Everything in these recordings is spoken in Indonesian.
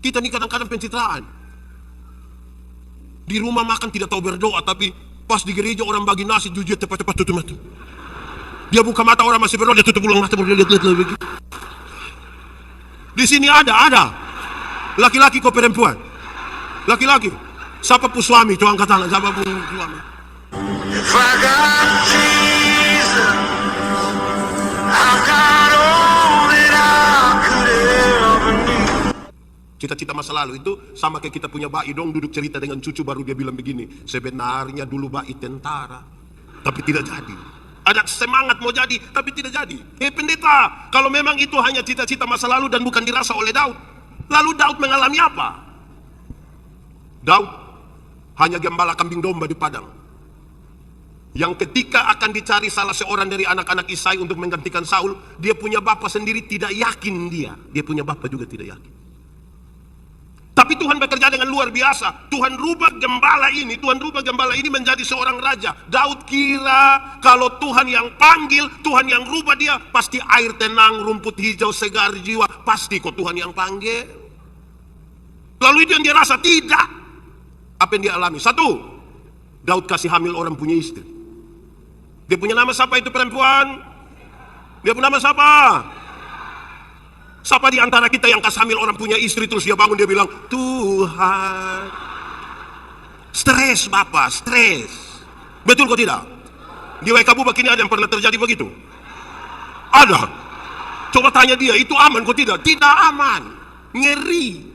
Kita ini kadang-kadang pencitraan. Di rumah makan tidak tahu berdoa, tapi pas di gereja orang bagi nasi, jujur cepat-cepat tutup mata. Dia buka mata, orang masih berdoa, dia tutup ulang mata, dia lihat begitu. Di sini ada laki-laki kok perempuan. Laki-laki. Siapa pun suami, coba angkat tangan, siapa pun suami. If I got Jesus, I got all that I could ever need. Cita-cita masa lalu itu sama kayak kita punya bayi dong, duduk cerita dengan cucu, baru dia bilang begini, sebenarnya dulu bayi tentara, tapi tidak jadi. Ada semangat mau jadi, tapi tidak jadi. Pendeta, kalau memang itu hanya cita-cita masa lalu dan bukan dirasa oleh Daud, lalu Daud mengalami apa? Daud hanya gembala kambing domba di padang, yang ketika akan dicari salah seorang dari anak-anak Isai untuk menggantikan Saul, dia punya bapak sendiri tidak yakin dia punya bapak juga tidak yakin. Tapi Tuhan bekerja dengan luar biasa. Tuhan rubah gembala ini menjadi seorang raja. Daud kira kalau Tuhan yang panggil, Tuhan yang rubah dia, pasti air tenang, rumput hijau, segar jiwa, pasti kok Tuhan yang panggil. Lalu itu yang dia rasa, tidak. Apa yang dia alami? Satu, Daud kasih hamil orang punya istri. Dia punya nama siapa itu perempuan? Dia punya nama siapa? Siapa di antara kita yang kasih hamil orang punya istri, terus dia bangun dia bilang, Tuhan. Stres bapak, stres. Betul kok tidak? Di WK Bubak ini ada yang pernah terjadi begitu? Ada. Coba tanya dia, itu aman kok tidak? Tidak aman. Ngeri.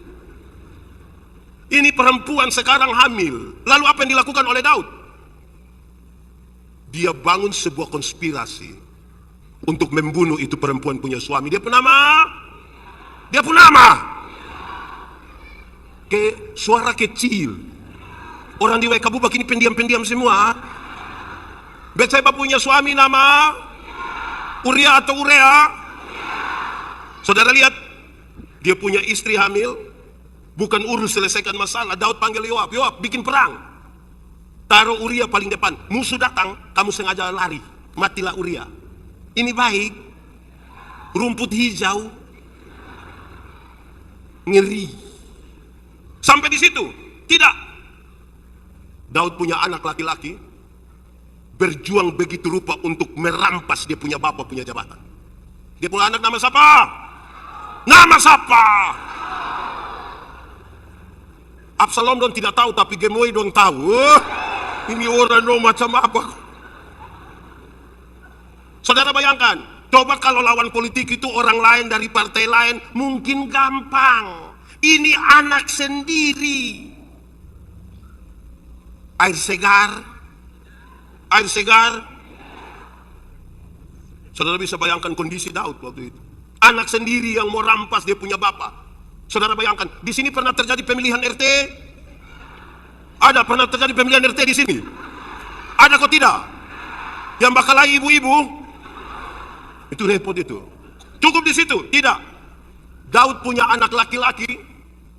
Ini perempuan sekarang hamil. Lalu apa yang dilakukan oleh Daud? Dia bangun sebuah konspirasi untuk membunuh itu perempuan punya suami. Dia punya nama. Kayak suara kecil. Orang di WK Bubak ini pendiam-pendiam semua. Betseba punya suami nama Uria atau Urea. Saudara lihat, dia punya istri hamil. Bukan urus selesaikan masalah. Daud panggil Yoab, Yoab bikin perang. Taruh Uria paling depan. Musuh datang, kamu sengaja lari. Matilah Uria. Ini baik. Rumput hijau. Ngeri. Sampai di situ? Tidak. Daud punya anak laki-laki, berjuang begitu rupa untuk merampas dia punya bapak punya jabatan. Dia punya anak nama siapa? Nama siapa? Absalom dong tidak tahu, tapi Gemoy dong tahu. Ini orang dong macam apa? Saudara bayangkan, coba kalau lawan politik itu orang lain dari partai lain, mungkin gampang. Ini anak sendiri. Air segar. Saudara bisa bayangkan kondisi Daud waktu itu. Anak sendiri yang mau rampas dia punya bapak. Saudara bayangkan, di sini pernah terjadi pemilihan RT? Ada pernah terjadi pemilihan RT di sini? Ada kok tidak? Yang bakalai ibu-ibu? Itu repot itu. Cukup di situ? Tidak. Daud punya anak laki-laki,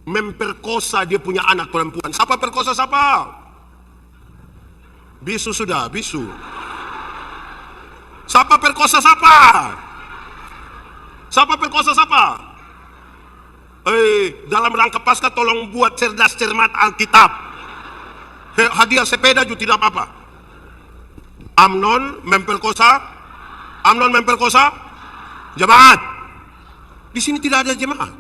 memperkosa dia punya anak perempuan. Siapa perkosa siapa? Bisu sudah, bisu. Siapa perkosa siapa? Siapa perkosa siapa? Dalam rangka Paskah tolong buat cerdas cermat Alkitab. Hadiah sepeda juga tidak apa-apa. Amnon memperkosa jemaat. Di sini tidak ada jemaat.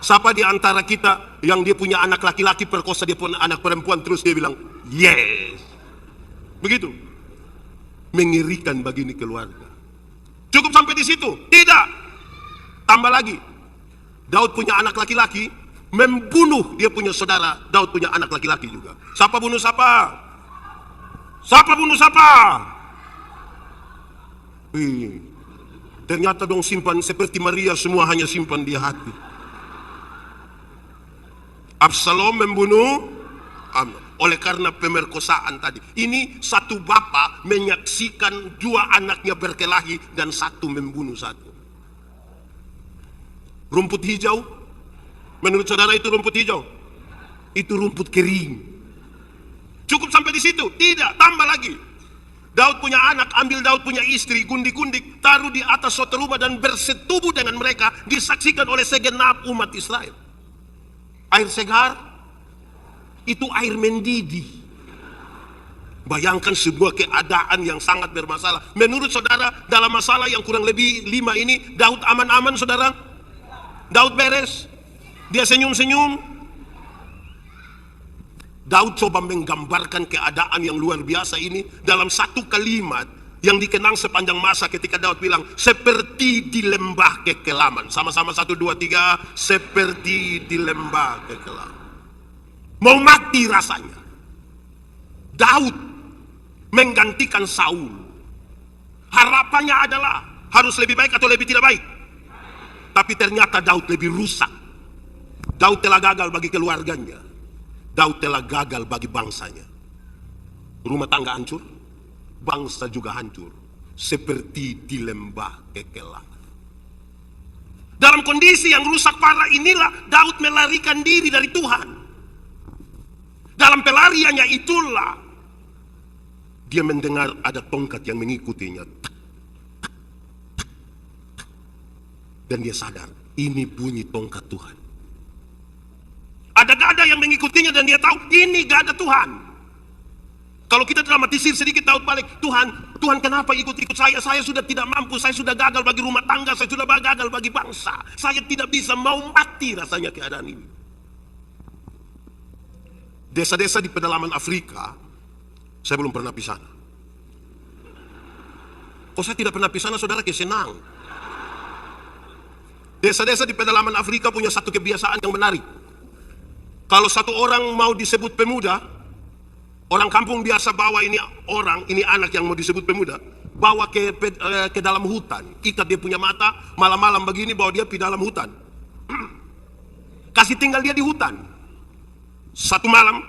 Siapa di antara kita yang dia punya anak laki-laki perkosa dia punya anak perempuan, terus dia bilang yes? Begitu. Mengerikan bagi ini keluarga. Cukup sampai di situ? Tidak. Tambah lagi, Daud punya anak laki-laki, membunuh dia punya saudara. Daud punya anak laki-laki juga. Siapa bunuh siapa? Ternyata dong simpan seperti Maria, semua hanya simpan di hati. Absalom membunuh Amnon oleh karena pemerkosaan tadi. Ini satu bapak menyaksikan dua anaknya berkelahi dan satu membunuh satu. Rumput hijau, menurut saudara itu rumput hijau? Itu rumput kering. Cukup sampai di situ? Tidak, tambah lagi. Daud punya anak, ambil Daud punya istri, gundik-gundik, taruh di atas suatu rumah dan bersetubuh dengan mereka, disaksikan oleh segenap umat Israel. Air segar, itu air mendidih. Bayangkan sebuah keadaan yang sangat bermasalah. Menurut saudara, dalam masalah yang kurang lebih 5 ini, Daud aman-aman saudara? Daud beres? Dia senyum-senyum? Daud coba menggambarkan keadaan yang luar biasa ini dalam satu kalimat yang dikenang sepanjang masa ketika Daud bilang, seperti di lembah kekelaman. Sama-sama 1, 2, 3, seperti di lembah kekelaman. Mau mati rasanya. Daud menggantikan Saul. Harapannya adalah harus lebih baik atau lebih tidak baik. Tapi ternyata Daud lebih rusak. Daud telah gagal bagi keluarganya. Daud telah gagal bagi bangsanya. Rumah tangga hancur, bangsa juga hancur. Seperti di lembah kekelaman. Dalam kondisi yang rusak parah inilah Daud melarikan diri dari Tuhan. Dalam pelariannya itulah dia mendengar ada tongkat yang mengikutinya. Dan dia sadar, ini bunyi tongkat Tuhan. Ada gada yang mengikutinya dan dia tahu ini gada Tuhan. Kalau kita dramatisir sedikit, Daud balik, Tuhan kenapa ikut-ikut saya? Saya sudah tidak mampu, saya sudah gagal bagi rumah tangga, saya sudah gagal bagi bangsa. Saya tidak bisa, mau mati rasanya keadaan ini. Desa-desa di pedalaman Afrika, saya belum pernah di sana. Kok saya tidak pernah di sana, saudara, kesenang. Desa-desa di pedalaman Afrika punya satu kebiasaan yang menarik. Kalau satu orang mau disebut pemuda, orang kampung biasa bawa ini anak yang mau disebut pemuda, bawa ke dalam hutan, ikat dia punya mata, malam-malam begini bawa dia ke dalam hutan. Kasih tinggal dia di hutan. Satu malam,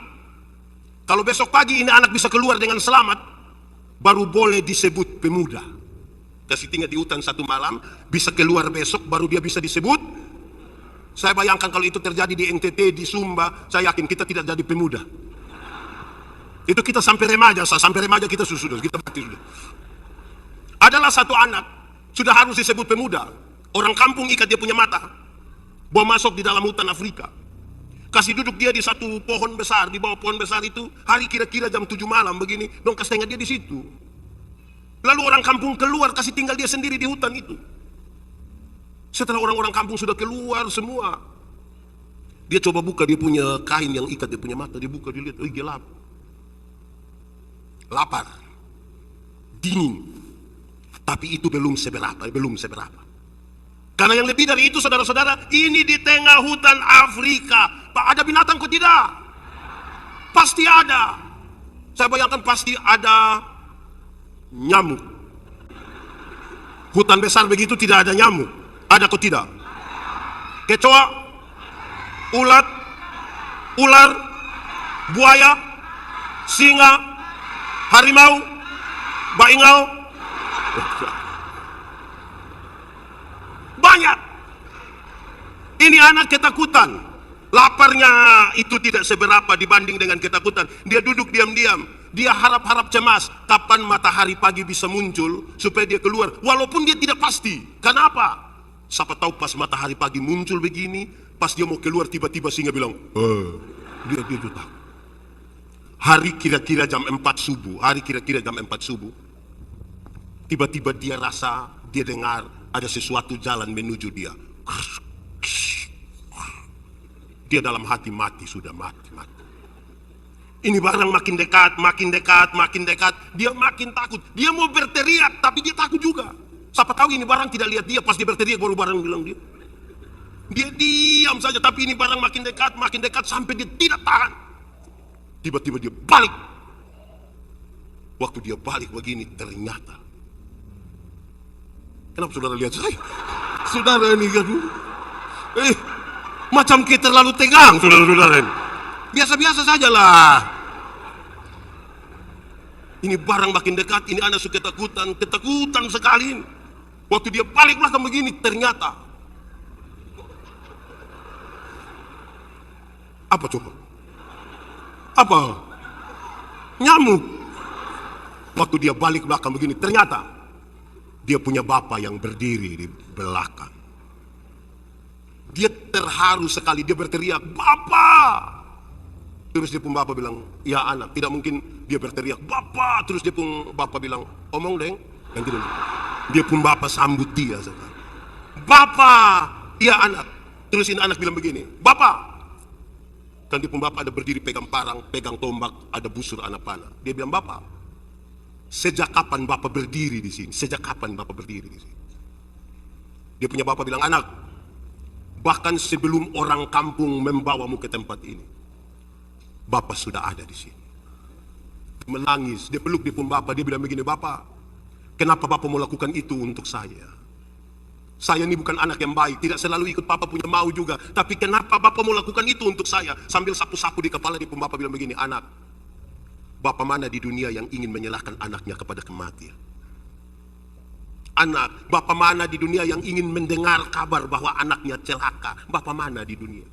kalau besok pagi ini anak bisa keluar dengan selamat, baru boleh disebut pemuda. Kasih tinggal di hutan satu malam, bisa keluar besok, baru dia bisa disebut. Saya bayangkan kalau itu terjadi di NTT, di Sumba, saya yakin kita tidak jadi pemuda. Itu kita sampai remaja kita sudah, kita mati sudah. Adalah satu anak, sudah harus disebut pemuda. Orang kampung ikat dia punya mata, bawa masuk di dalam hutan Afrika. Kasih duduk dia di satu pohon besar, di bawah pohon besar itu, hari kira-kira jam 7 malam begini, dong kasih tinggal dia di situ. Lalu orang kampung keluar, kasih tinggal dia sendiri di hutan itu. Setelah orang-orang kampung sudah keluar semua, dia coba buka dia punya kain yang ikat dia punya mata, dia buka, dia lihat, oh gelap. Lapar, dingin, tapi itu belum seberapa. Karena yang lebih dari itu, saudara-saudara, ini di tengah hutan Afrika. Pak, ada binatang kok tidak? Pasti ada. Saya bayangkan pasti ada nyamuk. Hutan besar begitu tidak ada nyamuk. Ada kok tidak? Kecoa, ular, buaya, singa, harimau, baingau. Banyak. Ini anak ketakutan. Laparnya itu tidak seberapa dibanding dengan ketakutan. Dia duduk diam-diam. Dia harap-harap cemas kapan matahari pagi bisa muncul supaya dia keluar. Walaupun dia tidak pasti. Kenapa? Siapa tahu pas matahari pagi muncul begini, pas dia mau keluar tiba-tiba singa bilang, dia takut. Hari kira-kira jam 4 subuh, tiba-tiba dia rasa, dia dengar ada sesuatu jalan menuju dia. Dia dalam hati mati, sudah mati. Ini barang makin dekat, dia makin takut. Dia mau berteriak, tapi dia takut juga. Siapa tahu ini barang tidak lihat dia, pas dia berteriak baru barang bilang dia. Dia diam saja, tapi ini barang makin dekat sampai dia tidak tahan. Tiba-tiba dia balik. Waktu dia balik begini, ternyata. Kenapa saudara lihat saya? Saudara ini kan, macam kita terlalu tegang, saudara-saudara. Biasa-biasa sajalah. Ini barang makin dekat, ini anak suka ketakutan sekali. Waktu dia balik belakang begini, ternyata apa coba? Apa? Nyamuk. Waktu dia balik belakang begini, ternyata dia punya bapak yang berdiri di belakang. Dia terharu sekali, dia berteriak, "Bapak!" Terus dia pun bapak bilang, "Ya anak." Tidak mungkin dia berteriak, "Bapak!" Terus dia pun bapak bilang, "Omong deng." Yang tidak. Dia pun bapak sambut dia sekarang. "Bapak!" "Ya anak." Terus ini anak bilang begini, "Bapak!" Kan dia pun bapak ada berdiri pegang parang, pegang tombak, ada busur anak panah. Dia bilang, "Bapak, sejak kapan bapak berdiri di sini? Sejak kapan bapak berdiri di sini?" Dia punya bapak bilang, "Anak, bahkan sebelum orang kampung membawamu ke tempat ini, bapak sudah ada di sini." Menangis, dia peluk dia pun bapak, dia bilang begini, "Bapak, kenapa bapak mau lakukan itu untuk saya? Saya ini bukan anak yang baik, tidak selalu ikut papa punya mau juga. Tapi kenapa bapak mau lakukan itu untuk saya?" Sambil sapu-sapu di kepala dia pun bapak bilang begini, "Anak, bapak mana di dunia yang ingin menyerahkan anaknya kepada kematian? Anak, bapak mana di dunia yang ingin mendengar kabar bahwa anaknya celaka? Bapak mana di dunia?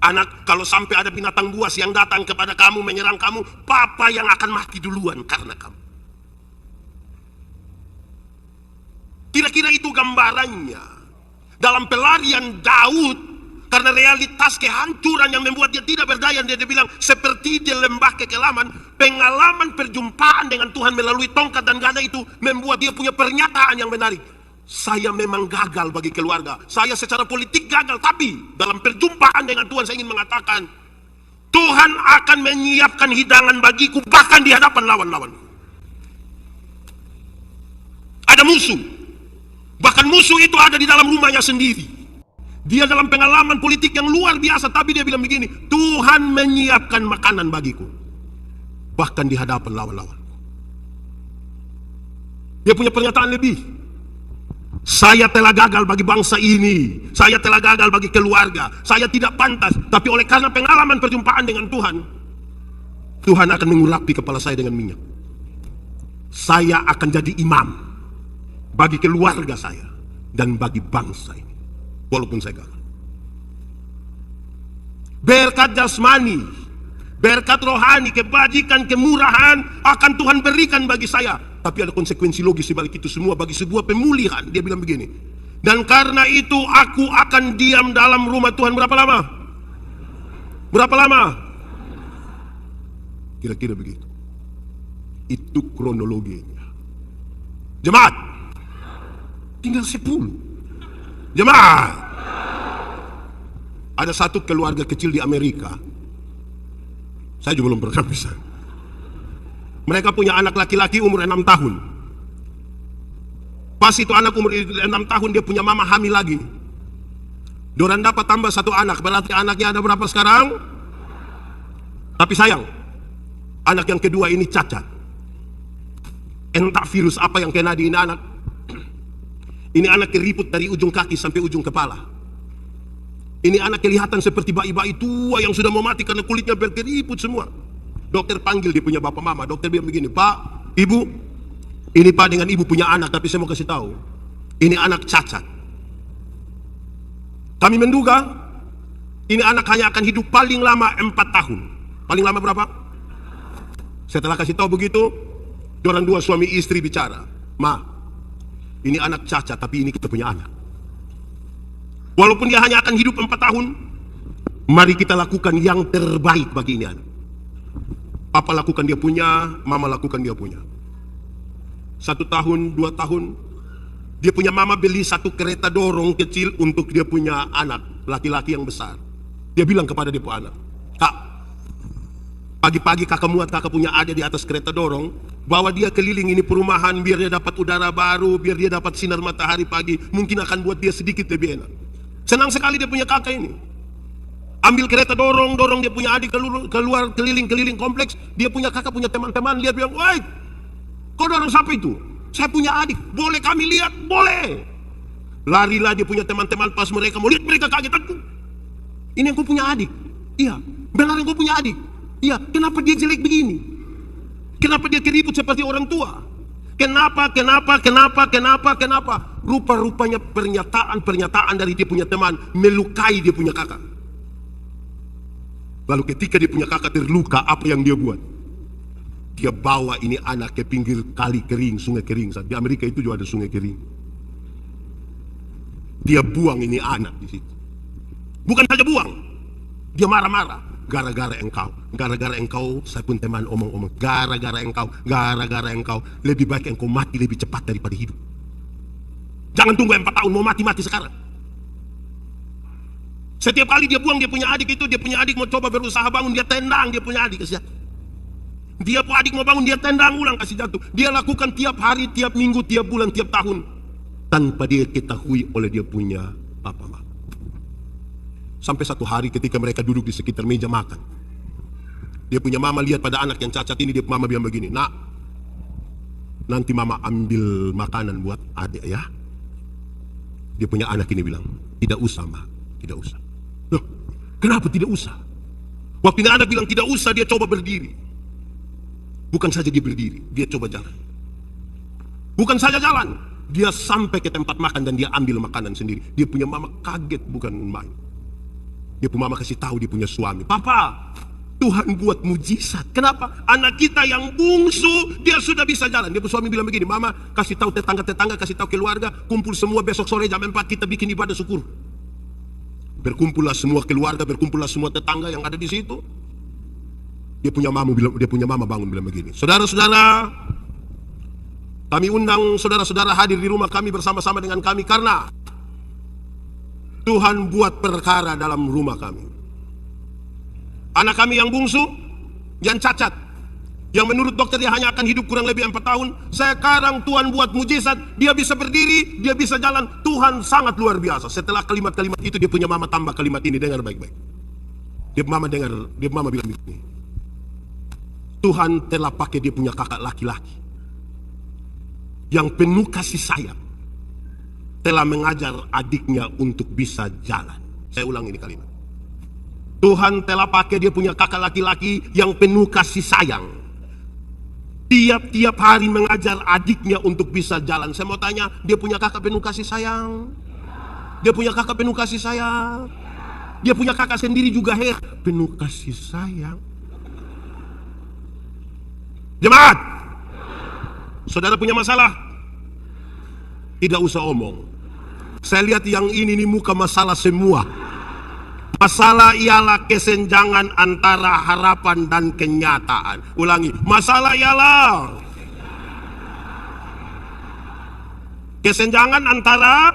Anak, kalau sampai ada binatang buas yang datang kepada kamu, menyerang kamu, papa yang akan mati duluan karena kamu." Kira-kira itu gambarannya dalam pelarian Daud karena realitas kehancuran yang membuat dia tidak berdaya. Dia bilang seperti di lembah kekelaman, pengalaman perjumpaan dengan Tuhan melalui tongkat dan gada itu membuat dia punya pernyataan yang menarik. "Saya memang gagal bagi keluarga, saya secara politik gagal, tapi dalam perjumpaan dengan Tuhan saya ingin mengatakan Tuhan akan menyiapkan hidangan bagiku bahkan di hadapan lawan-lawanku." Ada musuh. Bahkan musuh itu ada di dalam rumahnya sendiri. Dia dalam pengalaman politik yang luar biasa, tapi dia bilang begini, "Tuhan menyiapkan makanan bagiku bahkan di hadapan lawan-lawan." Dia punya pernyataan lebih. "Saya telah gagal bagi bangsa ini, saya telah gagal bagi keluarga, saya tidak pantas, tapi oleh karena pengalaman perjumpaan dengan Tuhan, Tuhan akan mengurapi kepala saya dengan minyak. Saya akan jadi imam bagi keluarga saya dan bagi bangsa ini, walaupun saya gagal." Berkat jasmani, berkat rohani, kebajikan, kemurahan akan Tuhan berikan bagi saya, tapi ada konsekuensi logis di balik itu semua bagi sebuah pemulihan. Dia bilang begini, "Dan karena itu aku akan diam dalam rumah Tuhan." Berapa lama? Berapa lama? Kira-kira begitu. Itu kronologinya. Jemaat, tinggal 10. Jemaat, ada satu keluarga kecil di Amerika. Saya juga belum pernah bisa. Mereka punya anak laki-laki umur 6 tahun. Pas itu anak umur 6 tahun dia punya mama hamil lagi. Doran dapat tambah satu anak, berarti anaknya ada berapa sekarang? Tapi sayang, anak yang kedua ini cacat. Entah virus apa yang kena di ini anak. Ini anak keriput dari ujung kaki sampai ujung kepala. Ini anak kelihatan seperti bayi-bayi tua yang sudah mau mati karena kulitnya berkeriput semua. Dokter panggil dia punya bapak mama. Dokter bilang begini, "Pak, ibu, ini pak dengan ibu punya anak, tapi saya mau kasih tahu, ini anak cacat. Kami menduga ini anak hanya akan hidup paling lama 4 tahun. Paling lama berapa?" Setelah kasih tahu begitu, orang dua suami istri bicara, "Ma, ini anak cacat, tapi ini kita punya anak. Walaupun dia hanya akan hidup 4 tahun, mari kita lakukan yang terbaik bagi ini anak. Papa lakukan dia punya, mama lakukan dia punya." 1 tahun, 2 tahun, dia punya mama beli satu kereta dorong kecil untuk dia punya anak laki-laki yang besar. Dia bilang kepada dia punya anak, "Kak, pagi-pagi kakak muat kakak punya adik di atas kereta dorong, bawa dia keliling ini perumahan biar dia dapat udara baru, biar dia dapat sinar matahari pagi, mungkin akan buat dia sedikit lebih enak." Senang sekali dia punya kakak ini. Ambil kereta dorong dia punya adik keluar keliling-keliling kompleks, dia punya kakak punya teman-teman, dia bilang, "Woi, kau dorong siapa itu?" "Saya punya adik." "Boleh kami lihat?" "Boleh." Larilah dia punya teman-teman, pas mereka mau lihat mereka kaget, "Aku, ini yang kau punya adik?" "Iya." "Benar yang kau punya adik?" "Iya." "Kenapa dia jelek begini? Kenapa dia keriput seperti orang tua? Kenapa? Rupa-rupanya pernyataan dari dia punya teman melukai dia punya kakak. Lalu ketika dia punya kakak terluka, apa yang dia buat? Dia bawa ini anak ke pinggir kali kering, sungai kering. Di Amerika itu juga ada sungai kering. Dia buang ini anak di situ. Bukan saja buang, dia marah-marah. Gara-gara engkau, saya pun teman omong-omong. Gara-gara engkau, lebih baik engkau mati lebih cepat daripada hidup. Jangan tunggu 4 tahun, mau mati sekarang. Setiap kali dia buang dia punya adik itu, dia punya adik mau coba berusaha bangun, dia tendang dia punya adik, kasih jatuh. Dia punya adik mau bangun, dia tendang ulang, kasih jatuh. Dia lakukan tiap hari, tiap minggu, tiap bulan, tiap tahun, tanpa dia ketahui oleh dia punya papa mama. Sampai satu hari ketika mereka duduk di sekitar meja makan, dia punya mama lihat pada anak yang cacat ini, dia mama bilang begini, nak, nanti mama ambil makanan buat adik ya. Dia punya anak ini bilang, tidak usah ma, tidak usah. Loh, kenapa tidak usah? Waktu ini anak bilang tidak usah, dia coba berdiri. Bukan saja dia berdiri, dia coba jalan. Bukan saja jalan, dia sampai ke tempat makan dan dia ambil makanan sendiri. Dia punya mama kaget bukan main. Dia punya mama kasih tahu dia punya suami, papa, Tuhan buat mujizat. Kenapa? Anak kita yang bungsu dia sudah bisa jalan. Dia punya suami bilang begini, mama kasih tahu tetangga-tetangga, kasih tahu keluarga, kumpul semua besok sore jam 4 kita bikin ibadah syukur. Berkumpullah semua keluarga, berkumpullah semua tetangga yang ada di situ. Dia punya mama bangun bilang begini, saudara-saudara, kami undang saudara-saudara hadir di rumah kami bersama-sama dengan kami karena Tuhan buat perkara dalam rumah kami. Anak kami yang bungsu, yang cacat, yang menurut dokter dia hanya akan hidup kurang lebih 4 tahun. Sekarang Tuhan buat mujizat, dia bisa berdiri, dia bisa jalan. Tuhan sangat luar biasa. Setelah kalimat-kalimat itu dia punya mama tambah kalimat ini, dengar baik-baik. Dia mama bilang begini, Tuhan telah pakai dia punya kakak laki-laki yang penuh kasih sayang, telah mengajar adiknya untuk bisa jalan. Saya ulang ini kalimat. Tuhan telah pakai dia punya kakak laki-laki yang penuh kasih sayang, tiap-tiap hari mengajar adiknya untuk bisa jalan. Saya mau tanya, dia punya kakak penuh kasih sayang? Dia punya kakak penuh kasih sayang? Dia punya kakak sendiri juga penuh kasih sayang. Jemaat, saudara punya masalah? Tidak usah omong. Saya lihat yang ini muka masalah semua. Masalah ialah kesenjangan antara harapan dan kenyataan. Ulangi, masalah ialah kesenjangan antara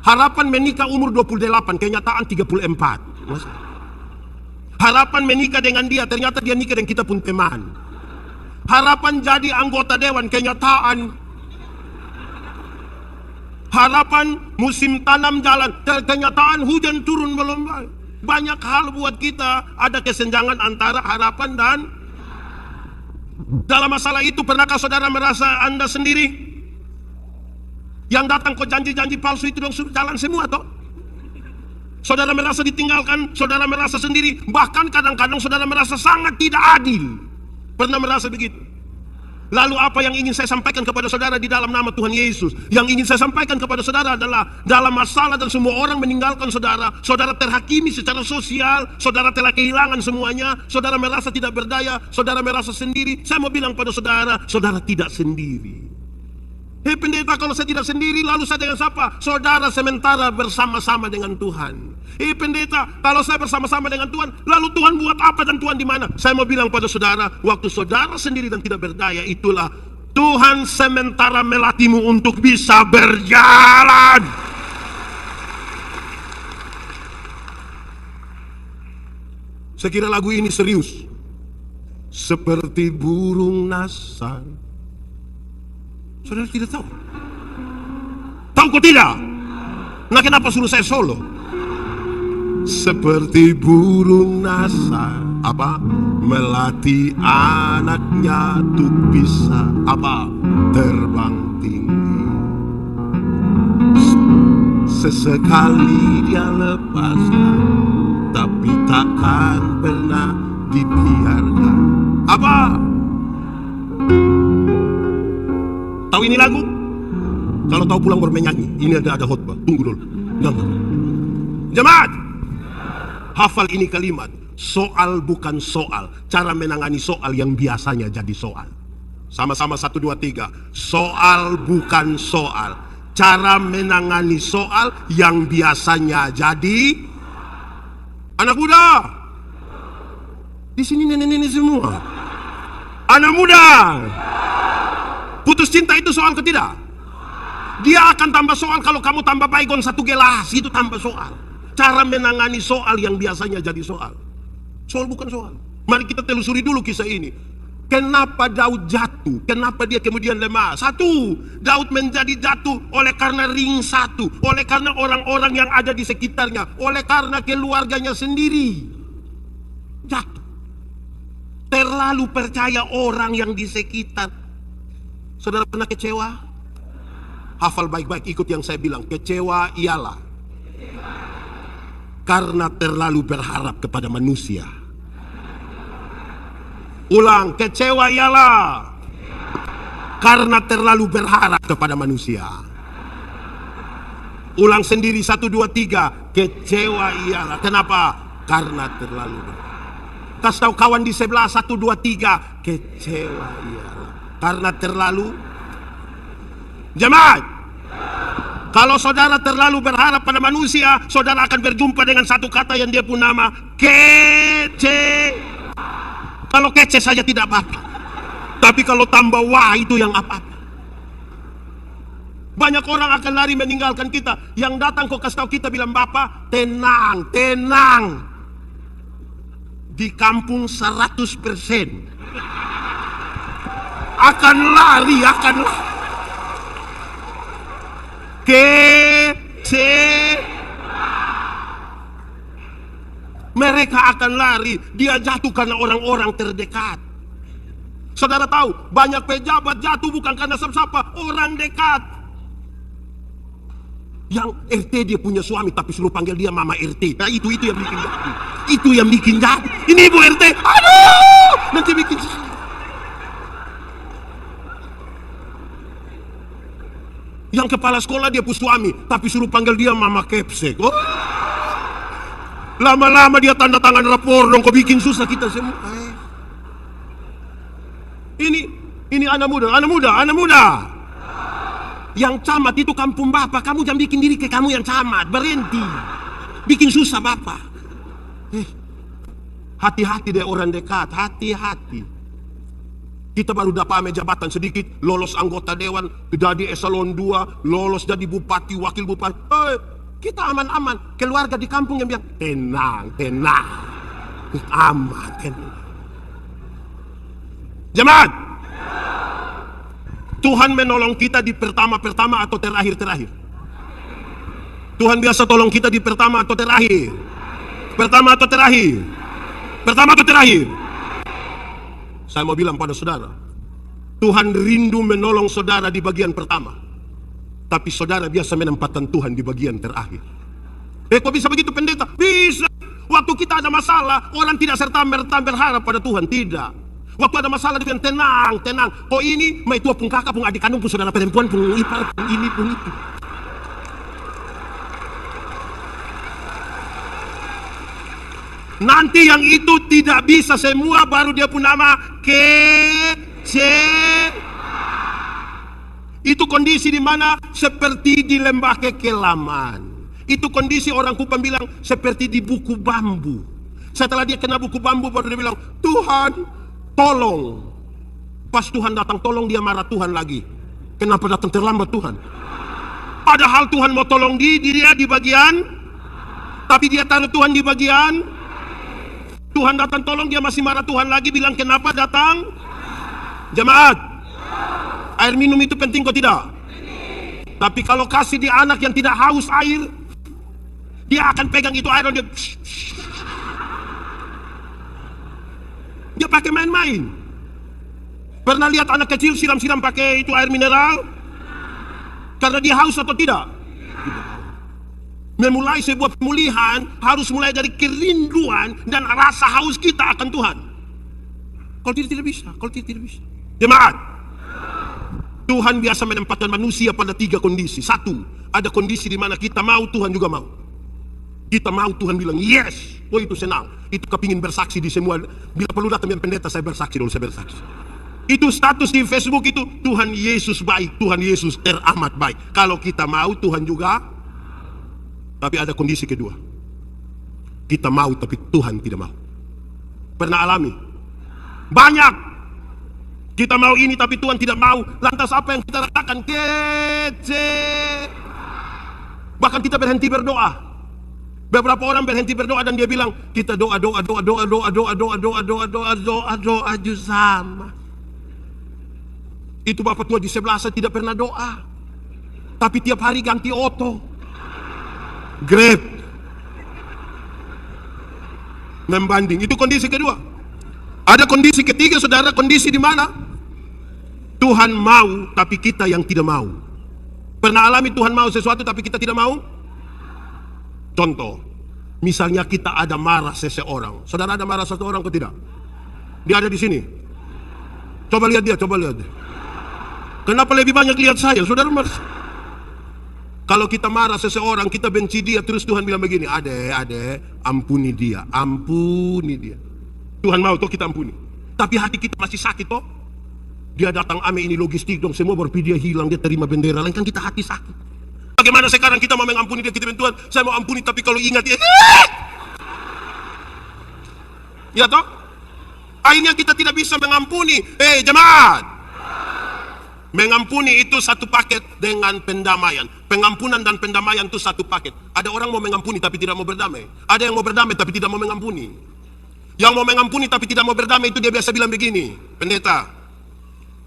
harapan menikah umur 28, kenyataan 34. Harapan menikah dengan dia, ternyata dia nikah dengan kita pun teman. Harapan jadi anggota dewan, kenyataan. Harapan musim tanam jalan, kenyataan hujan turun belum. Banyak hal buat kita ada kesenjangan antara harapan dan dalam masalah itu. Pernahkah saudara merasa Anda sendiri? Yang datang kok janji-janji palsu itu dong jalan semua toh? Saudara merasa ditinggalkan, saudara merasa sendiri, bahkan kadang-kadang saudara merasa sangat tidak adil. Pernah merasa begitu? Lalu apa yang ingin saya sampaikan kepada saudara di dalam nama Tuhan Yesus? Yang ingin saya sampaikan kepada saudara adalah dalam masalah dan semua orang meninggalkan saudara, saudara terhakimi secara sosial, saudara telah kehilangan semuanya, saudara merasa tidak berdaya, saudara merasa sendiri. Saya mau bilang pada saudara, saudara tidak sendiri. Hei pendeta, kalau saya tidak sendiri, lalu saya dengan siapa? Saudara sementara bersama-sama dengan Tuhan. Hei pendeta, kalau saya bersama-sama dengan Tuhan, lalu Tuhan buat apa dan Tuhan di mana? Saya mau bilang pada saudara, waktu saudara sendiri dan tidak berdaya, itulah Tuhan sementara melatihmu untuk bisa berjalan. Saya kira lagu ini serius. Seperti burung nasar. Saudara tidak tahu? Tahu kok tidak? Nah kenapa suruh saya solo? Seperti burung nasar, apa? Melatih anaknya untuk bisa apa? Terbang tinggi. Sesekali dia lepaskan, tapi takkan pernah dibiarkan. Apa? Tahu ini lagu? Kalau tahu pulang baru menyanyi. Ini ada khotbah. Tunggu dulu. Jemaat, hafal ini kalimat. Soal bukan soal. Cara menangani soal yang biasanya jadi soal. Sama-sama 1, 2, 3. Soal bukan soal. Cara menangani soal yang biasanya jadi. Anak muda, di sini nenek-nenek semua. Anak muda, putus cinta itu soal ke tidak? Dia akan tambah soal kalau kamu tambah baygon 1 gelas, itu tambah soal. Cara menangani soal yang biasanya jadi soal. Soal bukan soal. Mari kita telusuri dulu kisah ini. Kenapa Daud jatuh? Kenapa dia kemudian lemah? 1, Daud menjadi jatuh oleh karena ring 1, oleh karena orang-orang yang ada di sekitarnya, oleh karena keluarganya sendiri. Jatuh. Terlalu percaya orang yang di sekitar. Saudara pernah kecewa? Hafal baik-baik, ikut yang saya bilang. Kecewa ialah karena terlalu berharap kepada manusia. Ulang, kecewa ialah karena terlalu berharap kepada manusia. Ulang sendiri, 1, 2, 3. Kecewa ialah. Kenapa? Karena terlalu berharap. Kasih tahu kawan di sebelah, 1, 2, 3. Kecewa ialah karena terlalu. Jemaat, kalau saudara terlalu berharap pada manusia, saudara akan berjumpa dengan satu kata yang dia pun nama, kece. Kalau kece saja tidak apa-apa, tapi kalau tambah wah itu yang apa-apa. Banyak orang akan lari meninggalkan kita. Yang datang kok kasih tahu kita bilang, Bapak tenang, tenang. Di kampung 100% akan lari, akan lari. Kece. Mereka akan lari. Dia jatuh karena orang-orang terdekat. Saudara tahu, banyak pejabat jatuh bukan karena siapa-siapa, orang dekat. Yang RT dia punya suami tapi suruh panggil dia Mama RT. Nah itu yang bikin jatuh. Itu yang bikin jatuh. Ini Ibu RT, aduh, nanti bikin jatuh. Yang kepala sekolah dia punya suami tapi suruh panggil dia Mama Kepsek. Oh. Lama-lama dia tanda tangan rapor dong, kok bikin susah kita semua. Ini anak muda. Yang camat itu kampung Bapak, kamu jangan bikin diri kayak kamu yang camat, berhenti. Bikin susah Bapak. Hati-hati deh orang dekat, hati-hati. Kita baru dapat jabatan sedikit, lolos anggota dewan, jadi eselon 2, lolos jadi bupati, wakil bupati. Kita aman-aman. Keluarga di kampung yang bilang, tenang, tenang. Aman, tenang. Jemaat, Tuhan menolong kita di pertama-pertama atau terakhir-terakhir? Tuhan biasa tolong kita di pertama atau terakhir? Pertama atau terakhir? Pertama atau terakhir? Saya mau bilang pada saudara, Tuhan rindu menolong saudara di bagian pertama, tapi saudara biasa menempatkan Tuhan di bagian terakhir. Kok bisa begitu pendeta? Bisa. Waktu kita ada masalah, orang tidak serta-merta berharap pada Tuhan, tidak. Waktu ada masalah dia bilang tenang, tenang. Kok ini, mai tua pun kakak, pun adik kandung, pun saudara perempuan, pun ipar, pun ini, pun itu. Nanti yang itu tidak bisa semua, baru dia pun nama kece. Itu kondisi di mana seperti di lembah kekelaman. Itu kondisi orang Kupang bilang seperti di buku bambu. Setelah dia kena buku bambu baru dia bilang, Tuhan tolong. Pas Tuhan datang tolong, dia marah Tuhan lagi. Kenapa datang terlambat Tuhan? Padahal Tuhan mau tolong dia di bagian, tapi dia taruh Tuhan di bagian. Tuhan datang tolong, dia masih marah Tuhan lagi, bilang kenapa datang? Jemaat, air minum itu penting kok tidak? Tapi kalau kasih di anak yang tidak haus air, dia akan pegang itu air dan dia pakai main-main. Pernah lihat anak kecil siram-siram pakai itu air mineral? Karena dia haus atau tidak? Memulai sebuah pemulihan harus mulai dari kerinduan dan rasa haus kita akan Tuhan. Kalau tidak bisa, kalau tidak bisa. Jemaat, Tuhan biasa menempatkan manusia pada 3 kondisi. 1, ada kondisi di mana kita mau, Tuhan juga mau. Kita mau, Tuhan bilang yes, oh itu senang. itu kepingin bersaksi di semua. Bila perlu datang yang pendeta, saya bersaksi dulu, saya bersaksi. Itu status di Facebook itu, Tuhan Yesus baik, Tuhan Yesus teramat baik. Kalau kita mau, Tuhan juga. Tapi ada kondisi kedua. Kita mau tapi Tuhan tidak mau. Pernah alami? Banyak. Kita mau ini tapi Tuhan tidak mau. Lantas apa yang kita rasakan? Kece. Bahkan kita berhenti berdoa. Beberapa orang berhenti berdoa dan dia bilang, kita doa sama. Itu bapak tua di sebelah saya tidak pernah doa. Tapi tiap hari ganti oto. Grab. Membanding. Itu kondisi kedua. Ada kondisi ketiga, saudara. Kondisi di mana? Tuhan mau tapi kita yang tidak mau. Pernah alami Tuhan mau sesuatu tapi kita tidak mau? Contoh, misalnya kita ada marah seseorang. Saudara ada marah seseorang atau tidak? Dia ada di sini. Coba lihat dia, coba lihat dia. Kenapa lebih banyak lihat saya? Saudara marah. Kalau kita marah seseorang, kita benci dia, terus Tuhan bilang begini, ade, ampuni dia, ampuni dia. Tuhan mau toh kita ampuni. Tapi hati kita masih sakit toh. Dia datang, ame ini logistik dong, semua berpikir dia hilang, dia terima bendera lain, kan kita hati sakit. Bagaimana sekarang kita mau mengampuni dia, kita bilang Tuhan, saya mau ampuni, tapi kalau ingat dia, ya toh? Akhirnya kita tidak bisa mengampuni. Jemaat, mengampuni itu satu paket dengan pendamaian. Pengampunan dan pendamaian itu satu paket. Ada orang mau mengampuni tapi tidak mau berdamai. Ada yang mau berdamai tapi tidak mau mengampuni. Yang mau mengampuni tapi tidak mau berdamai itu dia biasa bilang begini, pendeta,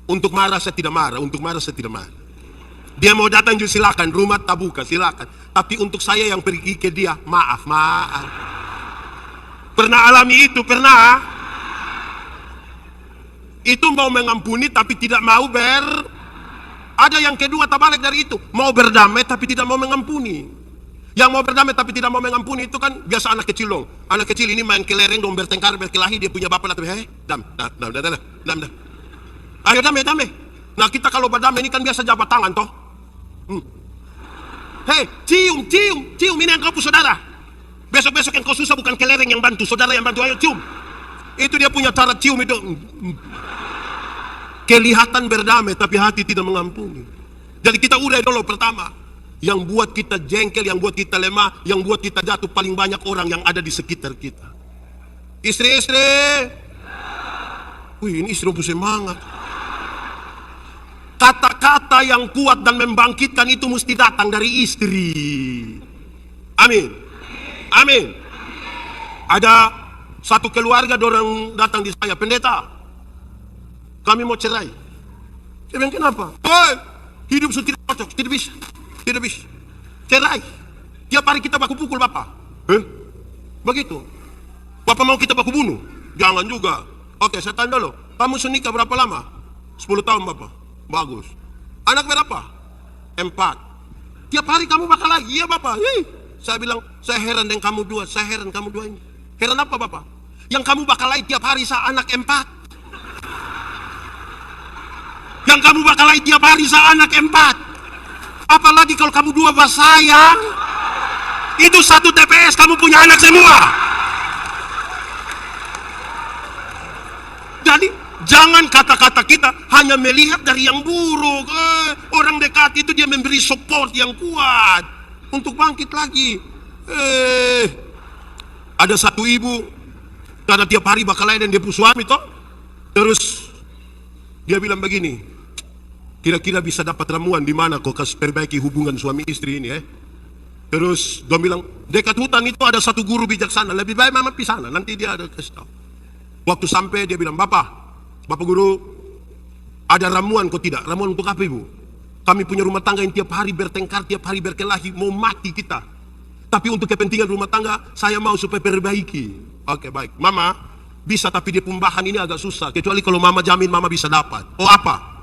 untuk marah saya tidak marah, untuk marah saya tidak marah. Dia mau datang juga silakan, rumah tak buka silakan. Tapi untuk saya yang pergi ke dia, maaf. Pernah alami itu? Pernah? Itu mau mengampuni tapi tidak mau Ada yang kedua terbalik dari itu, mau berdamai tapi tidak mau mengampuni. Yang mau berdamai tapi tidak mau mengampuni itu kan biasa anak kecil dong. Anak kecil ini main kelereng dong, bertengkar, berkelahi, dia punya bapak datang, dam. Ayo damai. Nah kita kalau berdamai ini kan biasa jabat tangan toh. Cium, ini yang kau saudara. Besok-besok yang kau susah bukan kelereng yang bantu, saudara yang bantu, ayo cium. Itu dia punya cara cium itu. Kelihatan berdamai tapi hati tidak mengampuni. Jadi kita udah dulu pertama. Yang buat kita jengkel, yang buat kita lemah, yang buat kita jatuh paling banyak orang yang ada di sekitar kita. Istri. Wih, ini istri semangat. Kata-kata yang kuat dan membangkitkan itu mesti datang dari istri. Amin. Ada satu keluarga dorang datang di saya, pendeta, kami mau cerai. Saya bilang kenapa? Hidup sudah tidak cocok, tidak bisa. Cerai. Tiap hari kita baku pukul bapak. Begitu. Bapak mau kita baku bunuh? Jangan juga. Oke, saya tanya dulu. Kamu sudah nikah berapa lama? 10 tahun bapak. Bagus. Anak berapa? 4. Tiap hari kamu bakal lagi? Iya bapak. Saya bilang, saya heran dengan kamu dua. Saya heran kamu dua ini. Heran apa bapak? Yang kamu bakal lagi tiap hari saya anak 4. Yang kamu bakal lagi tiap hari saya anak 4. Apalagi kalau kamu dua sayang. Itu satu TPS kamu punya anak semua. Jadi jangan kata-kata kita hanya melihat dari yang buruk. Orang dekat itu dia memberi support yang kuat untuk bangkit lagi. Ada satu ibu, karena tiap hari bakal lain dan dia punya suami toh. Terus dia bilang begini, kira-kira bisa dapat ramuan di mana kok perbaiki hubungan suami istri ini Terus dia bilang, dekat hutan itu ada satu guru bijaksana, lebih baik mama pergi sana, nanti dia ada kasih tahu. Waktu sampai dia bilang, Bapak guru, ada ramuan kok tidak? Ramuan untuk apa ibu? Kami punya rumah tangga yang tiap hari bertengkar, tiap hari berkelahi, mau mati kita. Tapi untuk kepentingan rumah tangga, saya mau supaya perbaiki. Oke, baik. Mama, bisa tapi dia pembahan ini agak susah. Kecuali kalau mama jamin mama bisa dapat. Oh apa?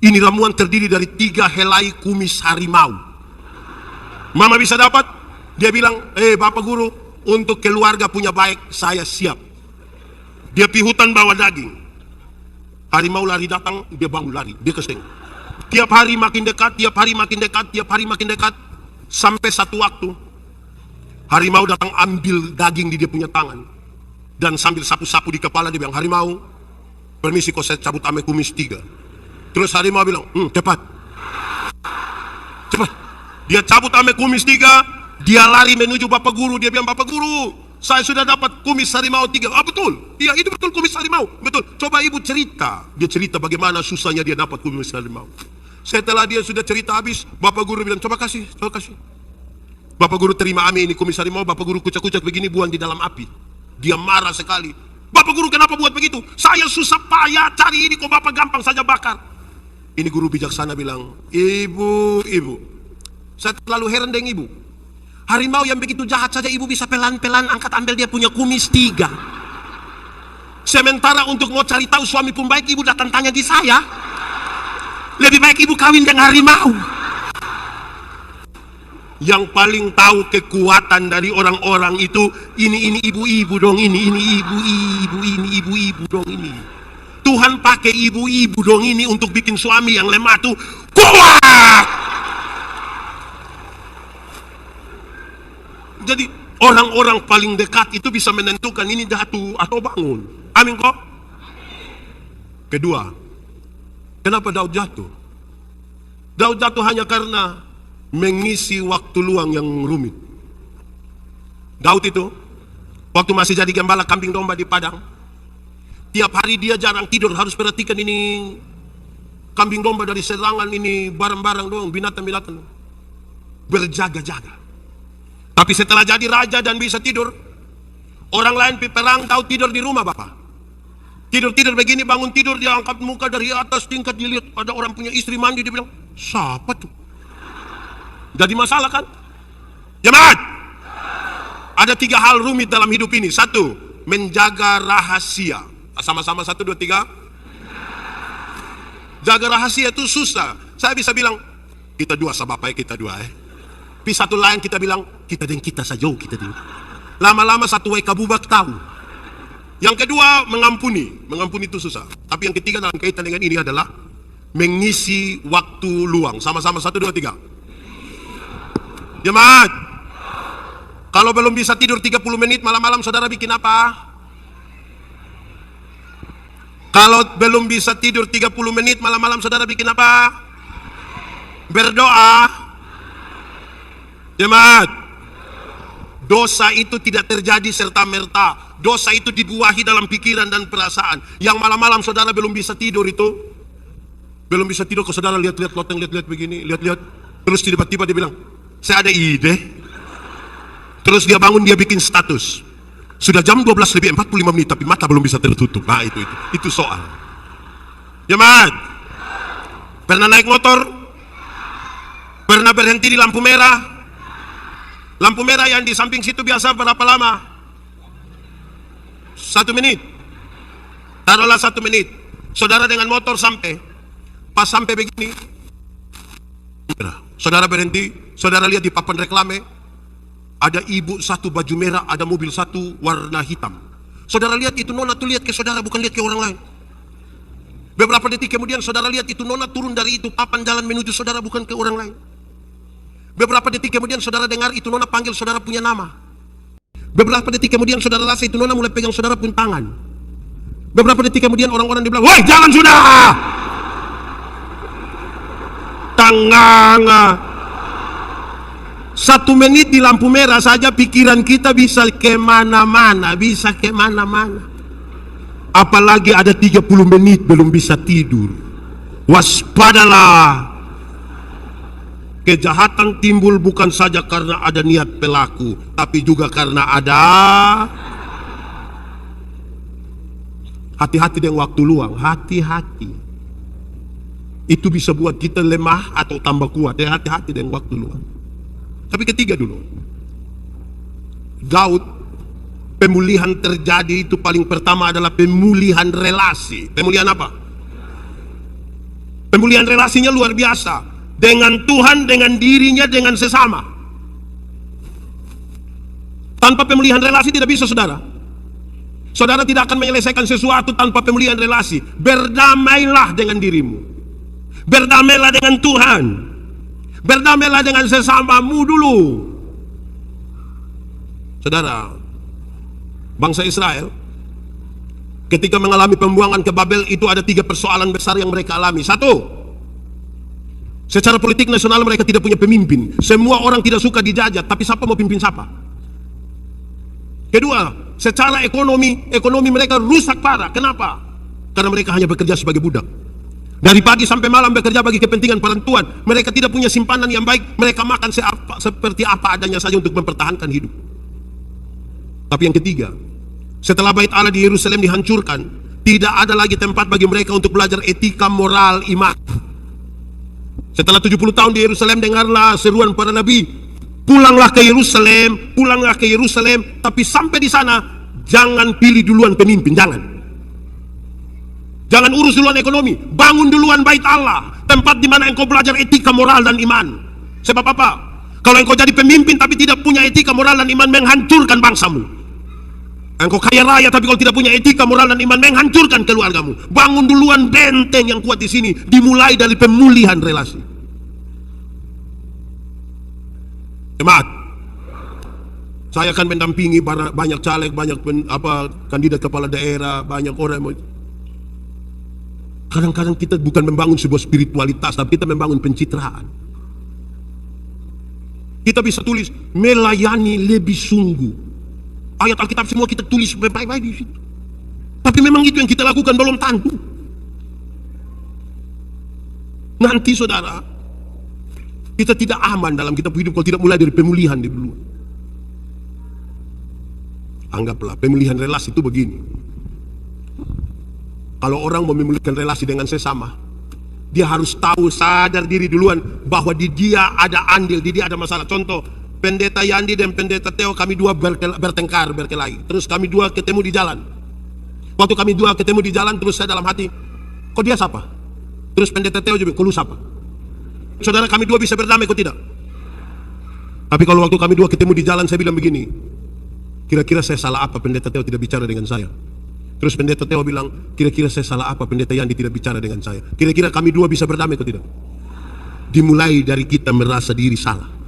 Ini ramuan terdiri dari 3 helai kumis harimau. Mama bisa dapat? Dia bilang, Bapak guru, untuk keluarga punya baik, saya siap. Dia pi hutan bawa daging. Harimau lari datang, dia bangun lari, dia keseng. Tiap hari makin dekat, tiap hari makin dekat, tiap hari makin dekat. Sampai satu waktu, harimau datang ambil daging di dia punya tangan. Dan sambil sapu-sapu di kepala dia bilang, harimau, permisi kok saya cabut ame kumis 3. Terus harimau bilang, cepat. Cepat. Dia cabut ame kumis 3, dia lari menuju Bapak Guru. Dia bilang, Bapak Guru, saya sudah dapat kumis harimau 3. Ah, betul. Iya, itu betul kumis harimau. Betul. Coba ibu cerita. Dia cerita bagaimana susahnya dia dapat kumis harimau. Setelah dia sudah cerita habis, Bapak Guru bilang, coba kasih. Bapak Guru terima ame ini kumis harimau. Bapak Guru kucak-kucak begini, buang di dalam api. Dia marah sekali. Bapak Guru kenapa buat begitu? Saya susah payah cari ini, kok Bapak gampang saja bakar. Ini guru bijaksana bilang, ibu, saya terlalu heran dengan ibu. Harimau yang begitu jahat saja ibu bisa pelan-pelan angkat ambil dia punya kumis 3. Sementara untuk mau cari tahu suami pun baik, ibu datang tanya di saya. Lebih baik ibu kawin dengan harimau. Yang paling tahu kekuatan dari orang-orang itu, ini ibu-ibu dong, ini ibu-ibu dong ini. Tuhan pakai ibu-ibu dong ini untuk bikin suami yang lemah tuh kuat. Jadi orang-orang paling dekat itu bisa menentukan ini jatuh atau bangun. Amin kok. Kedua, kenapa Daud jatuh? Daud jatuh hanya karena mengisi waktu luang yang rumit. Daud itu waktu masih jadi gembala kambing domba di padang, tiap hari dia jarang tidur, harus perhatikan ini kambing domba dari serangan, ini barang-barang dong, binatang-binatang, berjaga-jaga. Tapi setelah jadi raja dan bisa tidur, orang lain perang, Daud tidur di rumah Bapak. Tidur begini, bangun tidur, dia angkat muka dari atas tingkat, dilihat ada orang punya istri mandi, dia bilang, siapa tuh? Jadi masalah kan? Jemaat, ada 3 hal rumit dalam hidup ini. 1, menjaga rahasia. Sama-sama 1, 2, 3. Jaga rahasia itu susah. Saya bisa bilang, kita dua sama Bapak ya, kita dua ya. Tapi satu lain kita bilang, kita dan kita saja, kita dulu. Lama-lama satu kabubak tahu. Yang kedua, mengampuni. Mengampuni itu susah. Tapi yang ketiga dalam kaitan dengan ini adalah mengisi waktu luang. Sama-sama 1, 2, 3. Jemaat, kalau belum bisa tidur 30 menit malam-malam, saudara bikin apa? Kalau belum bisa tidur 30 menit malam-malam, saudara bikin apa? Berdoa. Jemaat, dosa itu tidak terjadi serta-merta. Dosa itu dibuahi dalam pikiran dan perasaan. Yang malam-malam saudara belum bisa tidur itu, belum bisa tidur, kalau saudara lihat-lihat loteng, lihat-lihat begini, lihat-lihat, terus tiba-tiba dia bilang, saya ada ide. Terus dia bangun, dia bikin status. Sudah jam 12 lebih 45 menit tapi mata belum bisa tertutup. Nah itu soal. Jemaat, pernah naik motor? Pernah berhenti di lampu merah? Lampu merah yang di samping situ biasa berapa lama? 1 menit. Taruhlah 1 menit. Saudara dengan motor sampai. Pas sampai begini, saudara berhenti, saudara lihat di papan reklame, ada ibu satu baju merah, ada mobil satu warna hitam. Saudara lihat itu nona tuh lihat ke saudara, bukan lihat ke orang lain. Beberapa detik kemudian saudara lihat itu nona turun dari itu papan jalan menuju saudara, bukan ke orang lain. Beberapa detik kemudian saudara dengar itu nona panggil saudara punya nama. Beberapa detik kemudian saudara rasa itu nona mulai pegang saudara pun tangan. Beberapa detik kemudian orang-orang dibilang, woi jangan sudah! Tangan. 1 menit di lampu merah saja pikiran kita bisa kemana-mana, bisa kemana-mana. Apalagi ada 30 menit belum bisa tidur. Waspadalah. Kejahatan timbul bukan saja karena ada niat pelaku, tapi juga karena ada. Hati-hati dengan waktu luang, hati-hati. Itu bisa buat kita lemah atau tambah kuat. Hati-hati dengan waktu luang. Tapi ketiga dulu, Daud, pemulihan terjadi itu paling pertama adalah pemulihan relasi. Pemulihan apa? Pemulihan relasinya luar biasa. Dengan Tuhan, dengan dirinya, dengan sesama. Tanpa pemulihan relasi tidak bisa saudara. Saudara tidak akan menyelesaikan sesuatu tanpa pemulihan relasi. Berdamailah dengan dirimu. Berdamailah dengan Tuhan. Berdamailah dengan sesamamu dulu. Saudara, bangsa Israel Ketika mengalami pembuangan ke Babel itu ada 3 persoalan besar yang mereka alami. 1, secara politik nasional mereka tidak punya pemimpin. Semua orang tidak suka dijajah, tapi siapa mau pimpin siapa? Kedua, secara ekonomi mereka rusak parah. Kenapa? Karena mereka hanya bekerja sebagai budak. Dari pagi sampai malam bekerja bagi kepentingan perempuan. Mereka tidak punya simpanan yang baik. Mereka makan seperti apa adanya saja untuk mempertahankan hidup. Tapi yang ketiga, setelah bait Allah di Yerusalem dihancurkan, tidak ada lagi tempat bagi mereka untuk belajar etika, moral, iman. Setelah 70 tahun di Yerusalem, dengarlah seruan para nabi, pulanglah ke Yerusalem, tapi sampai di sana jangan pilih duluan pemimpin, jangan urus duluan ekonomi, bangun duluan bait Allah, tempat di mana engkau belajar etika, moral, dan iman. Sebab apa? Kalau engkau jadi pemimpin tapi tidak punya etika, moral, dan iman, menghancurkan bangsamu. Engkau kaya raya tapi kalau tidak punya etika, moral, dan iman, menghancurkan keluargamu. Bangun duluan benteng yang kuat di sini, dimulai dari pemulihan relasi. Jemaat, saya akan mendampingi banyak caleg, banyak kandidat kepala daerah, banyak orang. Kadang-kadang kita bukan membangun sebuah spiritualitas, tapi kita membangun pencitraan. Kita bisa tulis melayani lebih sungguh. Ayat Alkitab semua kita tulis baik-baik di situ. Tapi memang itu yang kita lakukan belum tentu. Nanti saudara, kita tidak aman dalam kita hidup kalau tidak mulai dari pemulihan di dulu. Anggaplah pemulihan relasi itu begini. Kalau orang mau memulihkan relasi dengan sesama, dia harus tahu, sadar diri duluan bahwa di dia ada andil, di dia ada masalah. Contoh, Pendeta Yandi dan Pendeta Theo, kami dua bertengkar, berkelahi. Terus kami dua ketemu di jalan. Waktu kami dua ketemu di jalan, terus saya dalam hati, kok dia siapa? Terus Pendeta Theo juga, kok lu siapa? Saudara, kami dua bisa berdamai, kok tidak? Tapi kalau waktu kami dua ketemu di jalan, saya bilang begini, kira-kira saya salah apa Pendeta Theo tidak bicara dengan saya? Terus Pendeta Theo bilang, kira-kira saya salah apa Pendeta Yandi tidak bicara dengan saya? Kira-kira kami dua bisa berdamai, kok tidak? Dimulai dari kita merasa diri salah.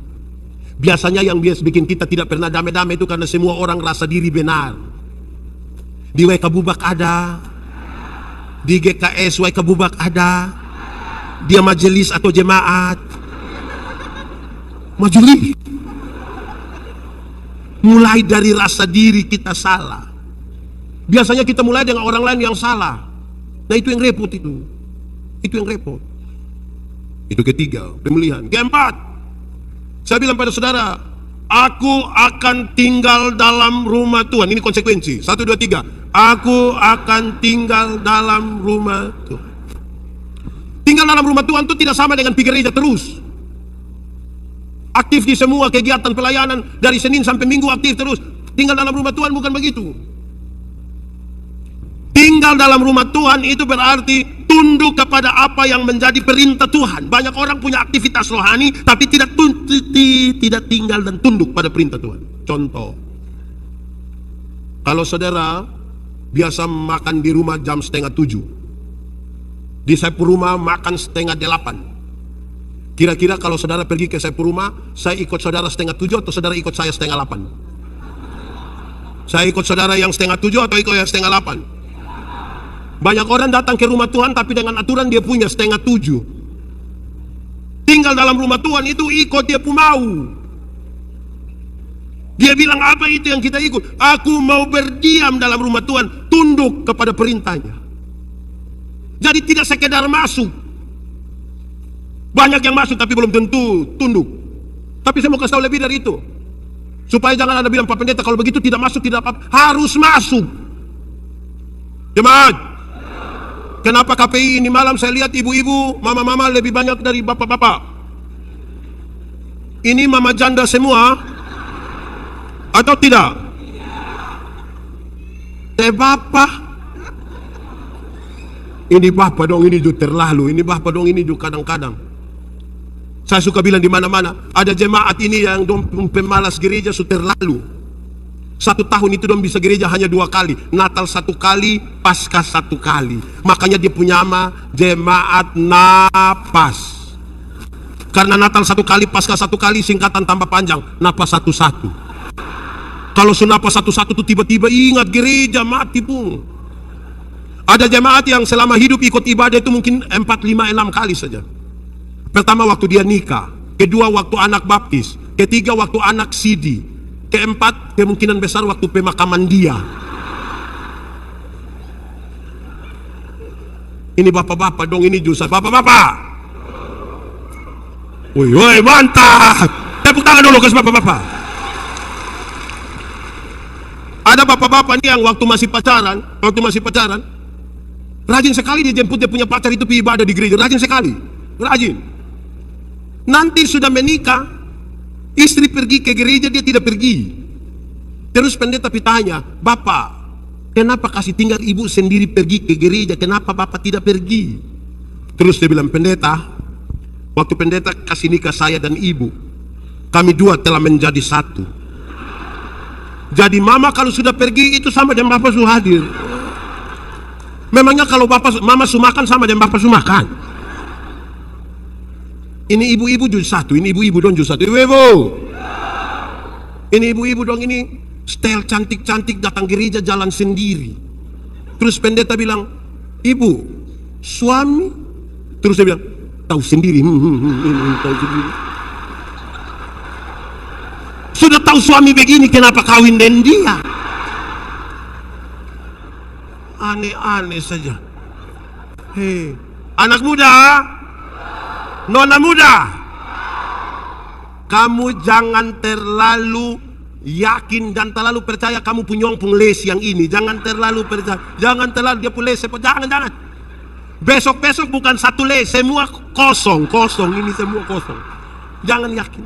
Biasanya yang bikin kita tidak pernah damai-damai itu karena semua orang rasa diri benar. Di WK Bubak ada, di GKS WK Bubak ada, dia majelis atau jemaat, majelis. Mulai dari rasa diri kita salah. Biasanya kita mulai dengan orang lain yang salah. Nah itu yang repot itu. Itu yang repot. Itu ketiga, pemulihan. Keempat, saya bilang pada saudara, aku akan tinggal dalam rumah Tuhan. Ini konsekuensi. 1, 2, 3. Aku akan tinggal dalam rumah Tuhan. Tinggal dalam rumah Tuhan itu tidak sama dengan pergi gereja terus. Aktif di semua kegiatan pelayanan, dari Senin sampai Minggu aktif terus. Tinggal dalam rumah Tuhan bukan begitu. Tinggal dalam rumah Tuhan itu berarti tunduk kepada apa yang menjadi perintah Tuhan. Banyak orang punya aktivitas rohani tapi tidak tinggal dan tunduk pada perintah Tuhan. Contoh, kalau saudara biasa makan di rumah jam 6:30, di Saipul Rumah makan 7:30. Kira-kira kalau saudara pergi ke Saipul Rumah, saya ikut saudara 6:30 atau saudara ikut saya 7:30? Saya ikut saudara yang 7:30 atau ikut yang 7:30? Banyak orang datang ke rumah Tuhan tapi dengan aturan dia punya 6:30. Tinggal dalam rumah Tuhan itu ikut dia pun mau. Dia bilang apa itu yang kita ikut? Aku mau berdiam dalam rumah Tuhan, tunduk kepada perintahnya. Jadi tidak sekedar masuk. Banyak yang masuk tapi belum tentu tunduk. Tapi saya mau kasih tahu lebih dari itu. Supaya jangan ada bilang, Pak Pendeta kalau begitu tidak masuk, tidak apa-apa. Harus masuk. Jemaat, kenapa KPI ini malam saya lihat ibu-ibu, mama-mama lebih banyak dari bapak-bapak? Ini mama janda semua? Atau tidak? Bapak. Ini bapak dong, ini juga terlalu. Ini bapak dong, ini juga kadang-kadang. Saya suka bilang di mana-mana, ada jemaat ini yang pemalas gereja sudah terlalu. 1 tahun itu dong bisa gereja hanya 2 kali. Natal 1 kali, Paskah 1 kali. Makanya dia punya nama Jemaat Napas. Karena Natal 1 kali, Paskah 1 kali, singkatan tambah panjang, Napas 1-1. Kalau Napas 1-1 itu tiba-tiba ingat gereja mati pun. Ada jemaat yang selama hidup ikut ibadah itu mungkin 4, 5, 6 kali saja. Pertama waktu dia nikah, kedua waktu anak baptis, ketiga waktu anak sidi, keempat kemungkinan besar waktu pemakaman dia. Ini bapak-bapak dong, ini justru bapak-bapak. Woi, mantap. Tepuk tangan dulu ke bapak-bapak. Ada bapak-bapak nih yang waktu masih pacaran, rajin sekali dia jemput dia punya pacar itu pergi ibadah di gereja, rajin sekali, rajin. Nanti sudah menikah, istri pergi ke gereja dia tidak pergi. Terus pendeta tanya, "Bapak, kenapa kasih tinggal ibu sendiri pergi ke gereja? Kenapa bapak tidak pergi?" Terus dia bilang, "Pendeta, waktu pendeta kasih nikah saya dan ibu, kami dua telah menjadi satu. Jadi mama kalau sudah pergi itu sama dengan bapak sudah hadir. Memangnya kalau mama sumakan sama dengan bapak sumakan?" Ini ibu-ibu juga satu, ini ibu-ibu dong juga satu. Ibu-ibu, ini ibu-ibu dong, ini style cantik-cantik datang gereja jalan sendiri. Terus pendeta bilang, "Ibu, suami?" Terus dia bilang, "Tahu sendiri." Tahu sendiri. Sudah tahu suami begini, kenapa kawin dengan dia? Aneh-aneh saja. Hei, anak muda, nona muda, kamu jangan terlalu yakin dan terlalu percaya kamu punya les yang ini. Jangan terlalu percaya, jangan terlalu dia punya les. Jangan. Besok bukan satu les, semua kosong ini semua kosong. Jangan yakin.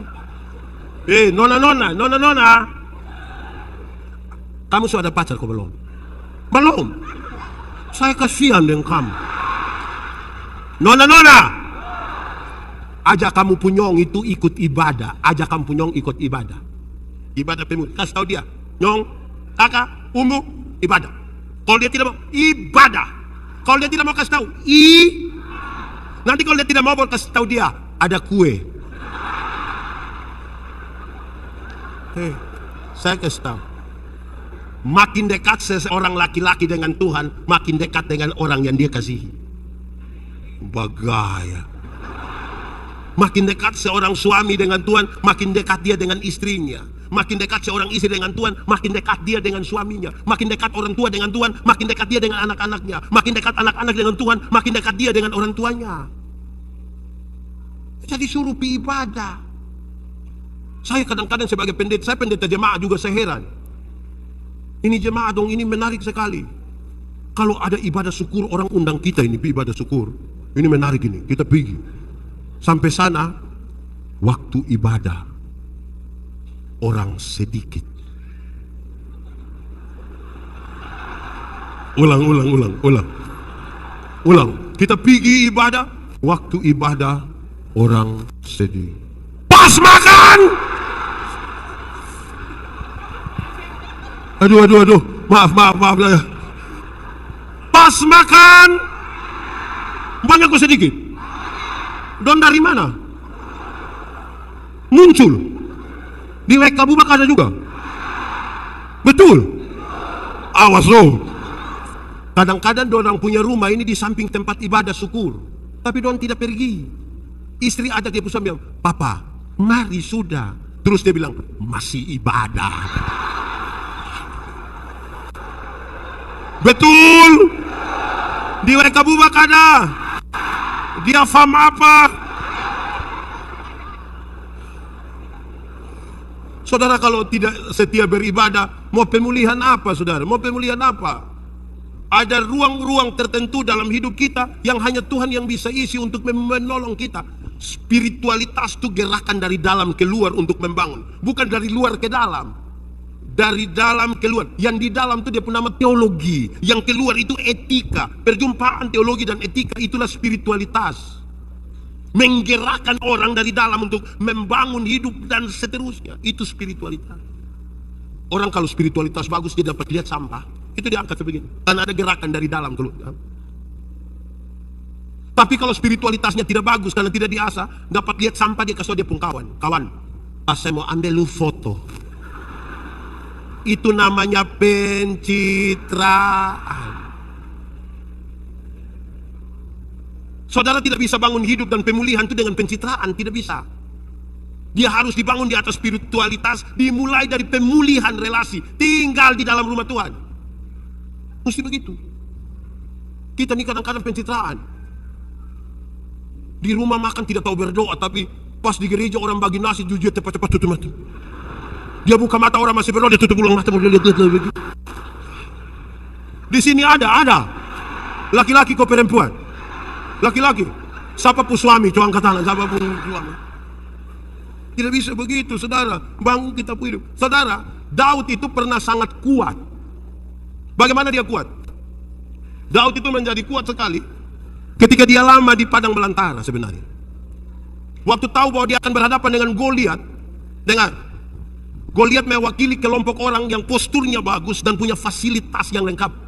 Nona, kamu sudah ada pacar kok belum? Belum. Saya kasihan dengan kamu. Nona, ajak kamu punyong itu ikut ibadah. Ajak kamu punyong ikut ibadah. Ibadah pemuda. Kasih tahu dia, "Nyong, kakak, ummu, ibadah." Kalau dia tidak mau, ibadah. Kalau dia tidak mau kasih tahu, nanti kalau dia tidak mau kasih tahu dia, ada kue. Saya kasih tahu. Makin dekat seseorang laki-laki dengan Tuhan, makin dekat dengan orang yang dia kasihi. Bagaya. Makin dekat seorang suami dengan Tuhan, makin dekat dia dengan istrinya. Makin dekat seorang istri dengan Tuhan, makin dekat dia dengan suaminya. Makin dekat orang tua dengan Tuhan, makin dekat dia dengan anak-anaknya. Makin dekat anak-anak dengan Tuhan, makin dekat dia dengan orang tuanya. Jadi suruh pi ibadah. Saya kadang-kadang sebagai pendeta, saya pendeta jemaat juga, saya heran. Ini jemaat dong, ini menarik sekali. Kalau ada ibadah syukur, orang undang kita ini ibadah syukur. Ini menarik ini, kita pergi. Sampai sana, waktu ibadah, orang sedikit. Ulang. Kita pergi ibadah, waktu ibadah, orang sedikit. Pas makan! Aduh, maaf. Pas makan, banyak kok sedikit. Don dari mana? Muncul. Di Lek Kabubak ada juga. Betul. Awas loh. Kadang-kadang dorang punya rumah ini di samping tempat ibadah syukur, tapi dorang tidak pergi. Istri ajak dia pusat bilang, "Papa, mari sudah." Terus dia bilang, "Masih ibadah." Betul. Di Lek Kabubak ada. Dia faham apa? Saudara kalau tidak setia beribadah, mau pemulihan apa saudara? Mau pemulihan apa? Ada ruang-ruang tertentu dalam hidup kita yang hanya Tuhan yang bisa isi untuk menolong kita. Spiritualitas itu gerakan dari dalam keluar untuk membangun, bukan dari luar ke dalam. Dari dalam keluar. Yang di dalam itu dia punya nama teologi, yang keluar itu etika. Perjumpaan teologi dan etika itulah spiritualitas. Menggerakkan orang dari dalam untuk membangun hidup dan seterusnya. Itu spiritualitas. Orang kalau spiritualitas bagus, dia dapat lihat sampah, itu diangkat sebegini, karena ada gerakan dari dalam keluar. Tapi kalau spiritualitasnya tidak bagus karena tidak diasah, dapat lihat sampah, dia kasih dia pun kawan, pas saya mau ambil lu foto. Itu namanya pencitraan. Saudara tidak bisa bangun hidup dan pemulihan itu dengan pencitraan, tidak bisa. Dia harus dibangun di atas spiritualitas, dimulai dari pemulihan relasi, tinggal di dalam rumah Tuhan. Mesti begitu. Kita ini kadang-kadang pencitraan. Di rumah makan tidak tahu berdoa, tapi pas di gereja orang bagi nasi, dia cepat-cepat tutup mata. Dia buka mata, orang masih berdoa, dia tutup ulang mata. Di sini ada. Laki-laki kok perempuan. Laki-laki. Siapa pun suami, coba angkat tangan. Siapa pun suami. Tidak bisa begitu, saudara. Bangun kita hidup. Saudara, Daud itu pernah sangat kuat. Bagaimana dia kuat? Daud itu menjadi kuat sekali ketika dia lama di padang belantara sebenarnya. Waktu tahu bahwa dia akan berhadapan dengan Goliat. Dengar, Goliat mewakili kelompok orang yang posturnya bagus dan punya fasilitas yang lengkap.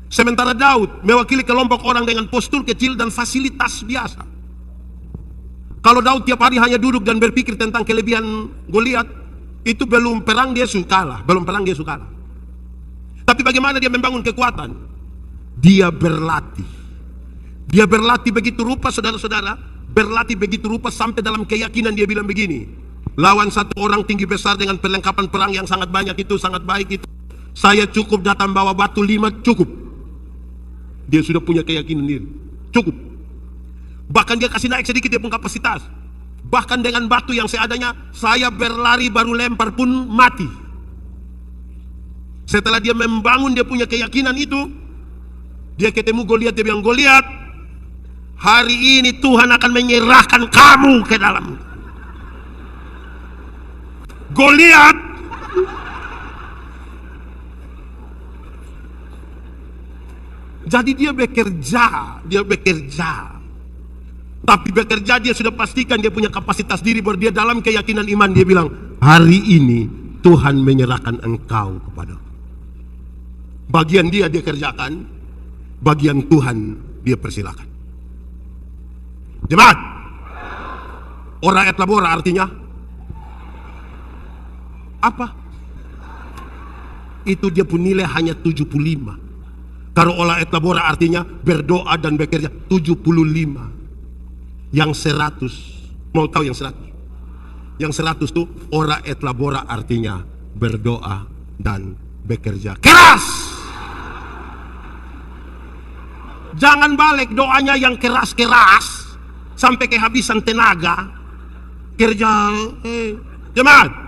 Sementara Daud mewakili kelompok orang dengan postur kecil dan fasilitas biasa. Kalau Daud tiap hari hanya duduk dan berpikir tentang kelebihan Goliat, itu belum perang dia suka kalah. Belum perang dia suka kalah. Tapi bagaimana dia membangun kekuatan? Dia berlatih. Dia berlatih begitu rupa, saudara-saudara. Berlatih begitu rupa sampai dalam keyakinan dia bilang begini. Lawan satu orang tinggi besar dengan perlengkapan perang yang sangat banyak itu, sangat baik itu, saya cukup datang bawa batu 5, cukup. Dia sudah punya keyakinan diri. Cukup. Bahkan dia kasih naik sedikit dia pun kapasitas. Bahkan dengan batu yang seadanya, saya berlari baru lempar pun mati. Setelah dia membangun dia punya keyakinan itu, dia ketemu Goliat, dia bilang, Goliat, hari ini Tuhan akan menyerahkan kamu ke dalam. Goliat jadi dia bekerja. Tapi bekerja dia sudah pastikan dia punya kapasitas diri, baru dia dalam keyakinan iman dia bilang, hari ini Tuhan menyerahkan engkau kepada. Bagian dia kerjakan, bagian Tuhan dia persilakan. Jemaat, ora et labora artinya apa? Itu dia pun nilai hanya 75. Kalau olah et labora artinya berdoa dan bekerja 75. Yang 100, mau tahu yang 100? Yang 100 tuh ora et labora artinya berdoa dan bekerja keras. Jangan balik doanya yang keras-keras sampai kehabisan tenaga. Kerja, jemaat.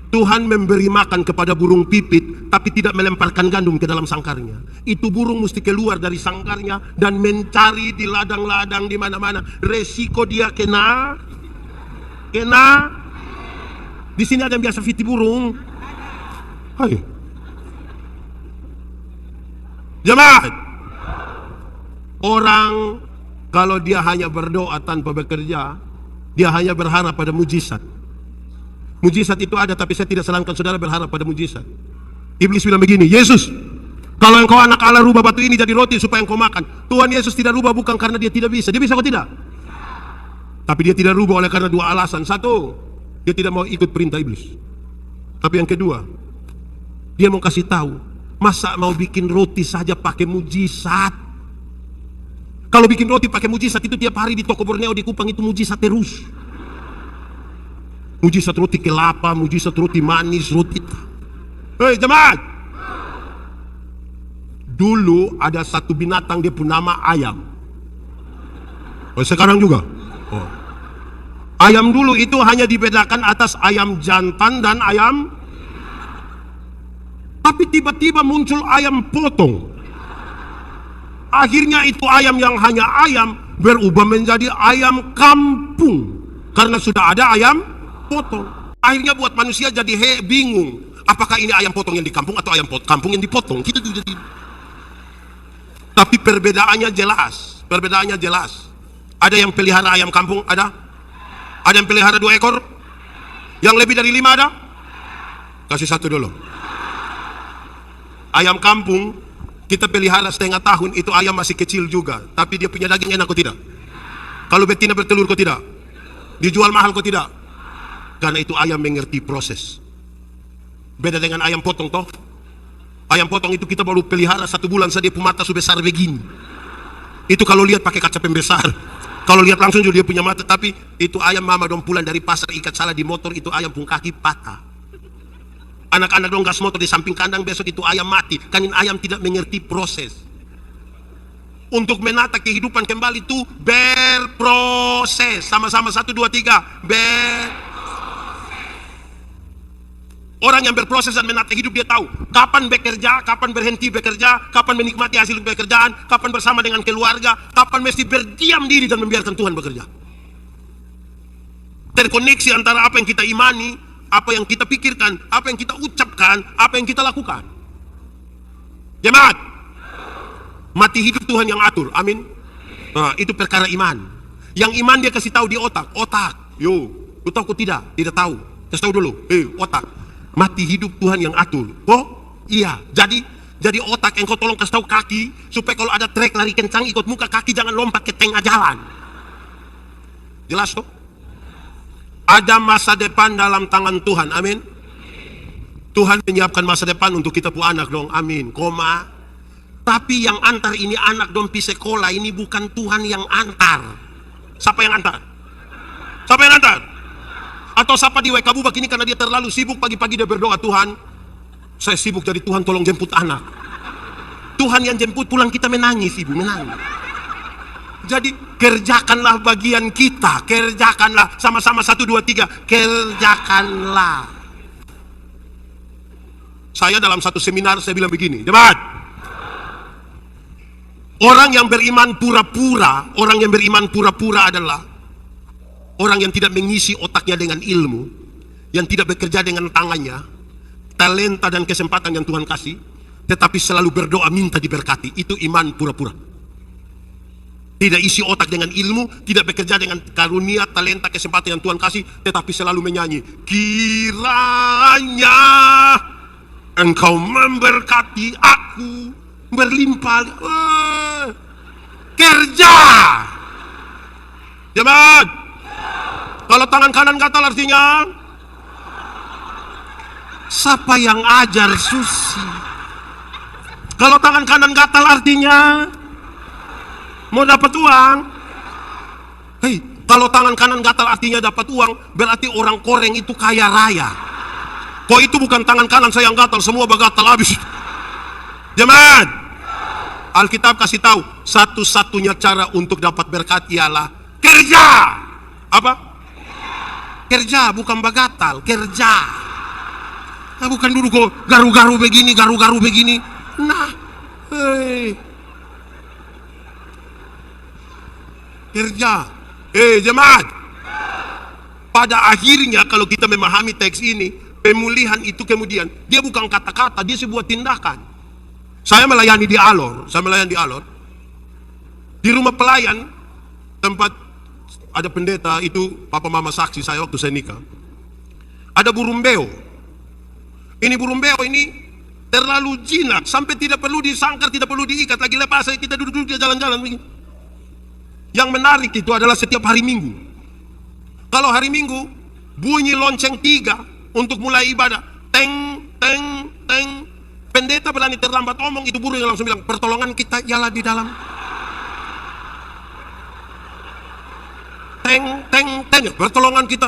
Tuhan memberi makan kepada burung pipit, tapi tidak melemparkan gandum ke dalam sangkarnya. Itu burung mesti keluar dari sangkarnya dan mencari di ladang-ladang di mana-mana. Resiko dia kena. Di sini ada yang biasa fiti burung. Hai. Jemaat. Orang kalau dia hanya berdoa tanpa bekerja, dia hanya berharap pada mujizat. Mujizat itu ada, tapi saya tidak sarankan saudara berharap pada mujizat. Iblis bilang begini, Yesus, kalau engkau anak Allah, rubah batu ini jadi roti supaya engkau makan. Tuhan Yesus tidak rubah bukan karena dia tidak bisa. Dia bisa atau tidak? Tapi dia tidak rubah oleh karena 2 alasan. 1, dia tidak mau ikut perintah iblis. Tapi yang kedua, dia mau kasih tahu, masa mau bikin roti saja pakai mujizat? Kalau bikin roti pakai mujizat itu tiap hari di toko Borneo di Kupang itu mujizat terus. Mujizat roti kelapa, mujizat roti manis, roti. Hei jemaat, dulu ada satu binatang dia pun nama ayam. Oh, sekarang juga. Oh. Ayam dulu itu hanya dibedakan atas ayam jantan dan ayam. Tapi tiba-tiba muncul ayam potong. Akhirnya itu ayam yang hanya ayam berubah menjadi ayam kampung. Karena sudah ada ayam potong. Akhirnya buat manusia jadi bingung. Apakah ini ayam potong yang di kampung atau ayam kampung yang dipotong? Kita juga jadi. Tapi perbedaannya jelas. Ada yang pelihara ayam kampung, ada yang pelihara 2 ekor. Yang lebih dari 5 ada. Kasih 1 dulu. Ayam kampung kita pelihara setengah tahun, itu ayam masih kecil juga, tapi dia punya daging enak kok tidak? Kalau betina bertelur kok tidak? Dijual mahal kok tidak? Karena itu ayam mengerti proses. Beda dengan ayam potong toh. Ayam potong itu kita baru pelihara 1 bulan saja, mata sudah besar begini. Itu kalau lihat pakai kaca pembesar. Kalau lihat langsung juga dia punya mata. Tapi itu ayam mama dong pulang dari pasar ikat salah di motor, itu ayam pun kaki patah. Anak-anak dong gas motor di samping kandang, besok itu ayam mati. Kan ayam tidak mengerti proses. Untuk menata kehidupan kembali itu berproses. Sama-sama 1, 2, 3. Orang yang berproses dan menata hidup dia tahu kapan bekerja, kapan berhenti bekerja, kapan menikmati hasil pekerjaan, kapan bersama dengan keluarga, kapan mesti berdiam diri dan membiarkan Tuhan bekerja. Terkoneksi antara apa yang kita imani, apa yang kita pikirkan, apa yang kita ucapkan, apa yang kita lakukan. Jemaat, mati hidup Tuhan yang atur, amin. Nah, itu perkara iman. Yang iman dia kasih tahu di otak. Yo, lu tahu kok tidak? Tidak tahu. Kasih tahu dulu. Otak. Mati hidup Tuhan yang atur. Oh iya, jadi otak engkau tolong kasih tahu kaki supaya kalau ada trek lari kencang ikut muka, kaki jangan lompat ke tengah jalan. Jelas toh? Ada masa depan dalam tangan Tuhan, amin. Tuhan menyiapkan masa depan untuk kita pu anak dong, amin. Koma. Tapi yang antar ini anak dong pi sekolah ini bukan Tuhan yang antar. Siapa yang antar? Siapa yang antar? Atau siapa di WK Bubak ini karena dia terlalu sibuk, pagi-pagi dia berdoa, Tuhan saya sibuk jadi Tuhan tolong jemput anak. Tuhan yang jemput pulang kita menangis, ibu menangis. Jadi kerjakanlah bagian kita, kerjakanlah sama-sama 1, 2, 3, kerjakanlah. Saya dalam satu seminar saya bilang begini, jemaat, orang yang beriman pura-pura adalah orang yang tidak mengisi otaknya dengan ilmu, yang tidak bekerja dengan tangannya, talenta dan kesempatan yang Tuhan kasih, tetapi selalu berdoa minta diberkati. Itu iman pura-pura. Tidak isi otak dengan ilmu, tidak bekerja dengan karunia, talenta, kesempatan yang Tuhan kasih, tetapi selalu menyanyi, kiranya Engkau memberkati aku berlimpah. Kerja. Jemaat, kalau tangan kanan gatal artinya siapa yang ajar Susi? Kalau tangan kanan gatal artinya mau dapat uang. Hei, kalau tangan kanan gatal artinya dapat uang, berarti orang Koreng itu kaya raya. Kok itu bukan tangan kanan saya yang gatal, semua bagatal habis. Jemaat, Alkitab kasih tahu satu-satunya cara untuk dapat berkat ialah kerja. Apa? Kerja, bukan bagatal, kerja. Nah, bukan dulu kok garu-garu begini. Nah, kerja. Jemaat, pada akhirnya kalau kita memahami teks ini, pemulihan itu kemudian dia bukan kata-kata, dia sebuah tindakan. Saya melayani di Alor, di rumah pelayan, tempat ada pendeta itu, papa mama saksi saya waktu saya nikah. Ada burung beo. Ini burung beo ini terlalu jinak sampai tidak perlu disangkar, tidak perlu diikat, lagi lepas kita duduk-duduk dia jalan-jalan begini. Yang menarik itu adalah setiap hari Minggu. Kalau hari Minggu bunyi lonceng 3 untuk mulai ibadah, teng teng teng. Pendeta berani terlambat omong, itu burung yang langsung bilang, pertolongan kita ialah di dalam. Teng, pertolongan kita.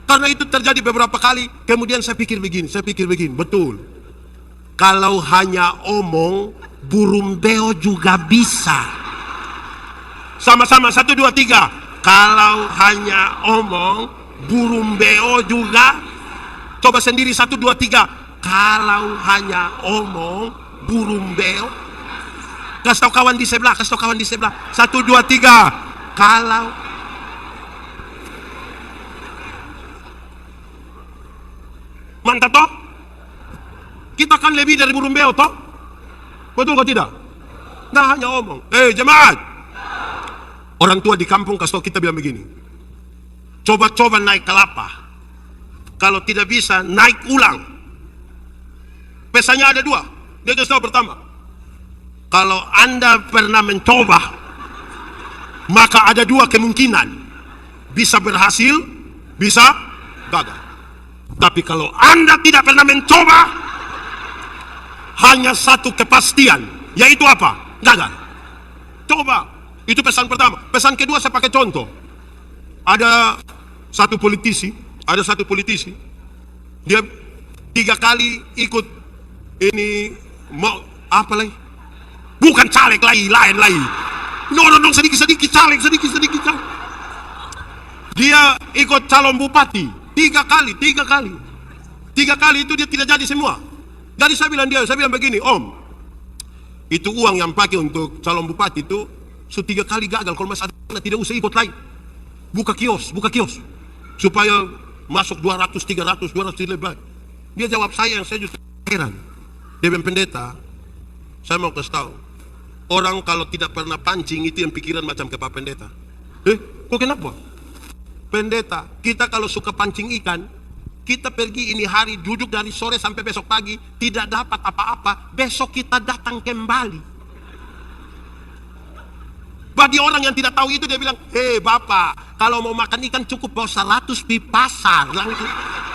Karena itu terjadi beberapa kali. Kemudian saya pikir begini, betul. Kalau hanya omong, burung beo juga bisa. Sama-sama 1, 2, 3. Kalau hanya omong, burung beo juga. Coba sendiri 1, 2, 3. Kalau hanya omong, burung beo. Kasih tahu kawan di sebelah, 1, 2, 3. Kalau mantap toh? Kita kan lebih dari burung beo toh? Betul kok tidak? Nah hanya omong. Jemaat, orang tua di kampung kasih tahu kita bilang begini, coba-coba naik kelapa, kalau tidak bisa naik ulang. Pesannya ada 2. Dia kasih tahu pertama, kalau Anda pernah mencoba, maka ada 2 kemungkinan, bisa berhasil, bisa gagal. Tapi kalau Anda tidak pernah mencoba, hanya 1 kepastian, yaitu apa? Gagal. Coba. Itu pesan pertama. Pesan kedua saya pakai contoh. Ada satu politisi, dia 3 kali ikut ini mau apa lagi? Bukan caleg lagi, lain lagi. No, sedikit caleg. Dia ikut calon bupati 3 kali. 3 kali itu dia tidak jadi semua. Jadi saya bilang begini, Om, itu uang yang pakai untuk calon bupati itu 3 kali gagal. Kalau masih ada tidak usah ikut lagi. Buka kios supaya masuk 200, 300, 200 lebih. Dia jawab saya yang saya justru heran. Dia bilang, pendeta, saya mau kasih tahu, orang kalau tidak pernah pancing itu yang pikiran macam kayak Pak Pendeta. Kok kenapa? Pendeta, kita kalau suka pancing ikan, kita pergi ini hari, duduk dari sore sampai besok pagi, tidak dapat apa-apa, besok kita datang kembali. Bagi orang yang tidak tahu itu, dia bilang, Bapak, kalau mau makan ikan cukup bawa 100 di pasar.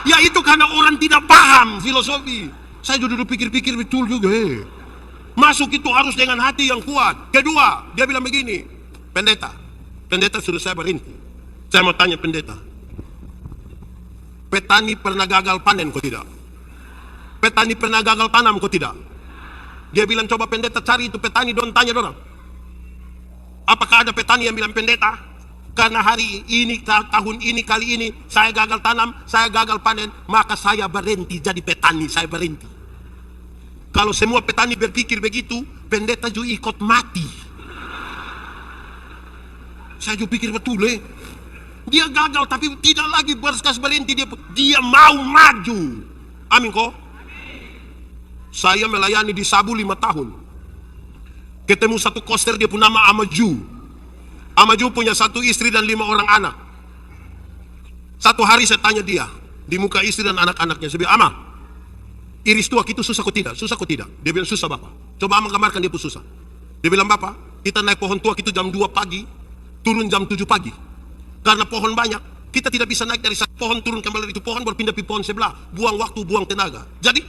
Ya itu karena orang tidak paham filosofi. Saya duduk pikir-pikir betul juga. Masuk itu harus dengan hati yang kuat. Kedua, dia bilang begini, pendeta suruh saya berhenti. Saya mau tanya pendeta, petani pernah gagal panen kok tidak? Petani pernah gagal tanam kok tidak? Dia bilang, coba pendeta cari itu petani, tanya dorang. Apakah ada petani yang bilang, pendeta, karena hari ini, tahun ini, kali ini saya gagal tanam, saya gagal panen, maka saya berhenti jadi petani, saya berhenti. Kalau semua petani berpikir begitu, pendeta juga ikut mati. Saya juga pikir betul, dia gagal tapi tidak lagi berkas berhenti, dia mau maju. Amin kok. Saya melayani di Sabu 5 tahun. Ketemu satu koster, dia pun nama Amaju. Amaju punya 1 istri dan 5 orang anak. Satu hari saya tanya dia di muka istri dan anak-anaknya, saya bilang, Ama, iris tuak itu susah kok tidak? Susah kok tidak? Dia bilang, susah Bapak. Coba Ama gambarkan dia pun susah. Dia bilang, Bapak, kita naik pohon tuak itu jam 2 pagi, turun jam 7 pagi. Karena pohon banyak, kita tidak bisa naik dari satu pohon turun kembali itu pohon, berpindah ke pohon sebelah. Buang waktu, buang tenaga. Jadi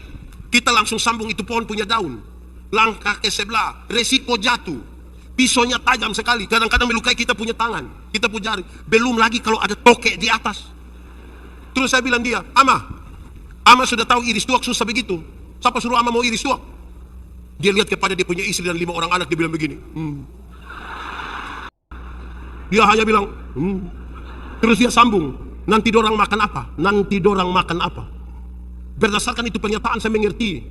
kita langsung sambung itu pohon punya daun, langkah ke sebelah, resiko jatuh. Pisaunya tajam sekali, kadang-kadang melukai kita punya tangan, kita punya jari. Belum lagi kalau ada tokek di atas. Terus saya bilang dia, Ama sudah tahu iris tuak susah begitu. Siapa suruh Ama mau iris tuak? Dia lihat kepada dia punya istri dan 5 orang anak, dia bilang begini. Dia hanya bilang, Terus dia sambung, nanti dorang makan apa? Berdasarkan itu pernyataan saya mengerti,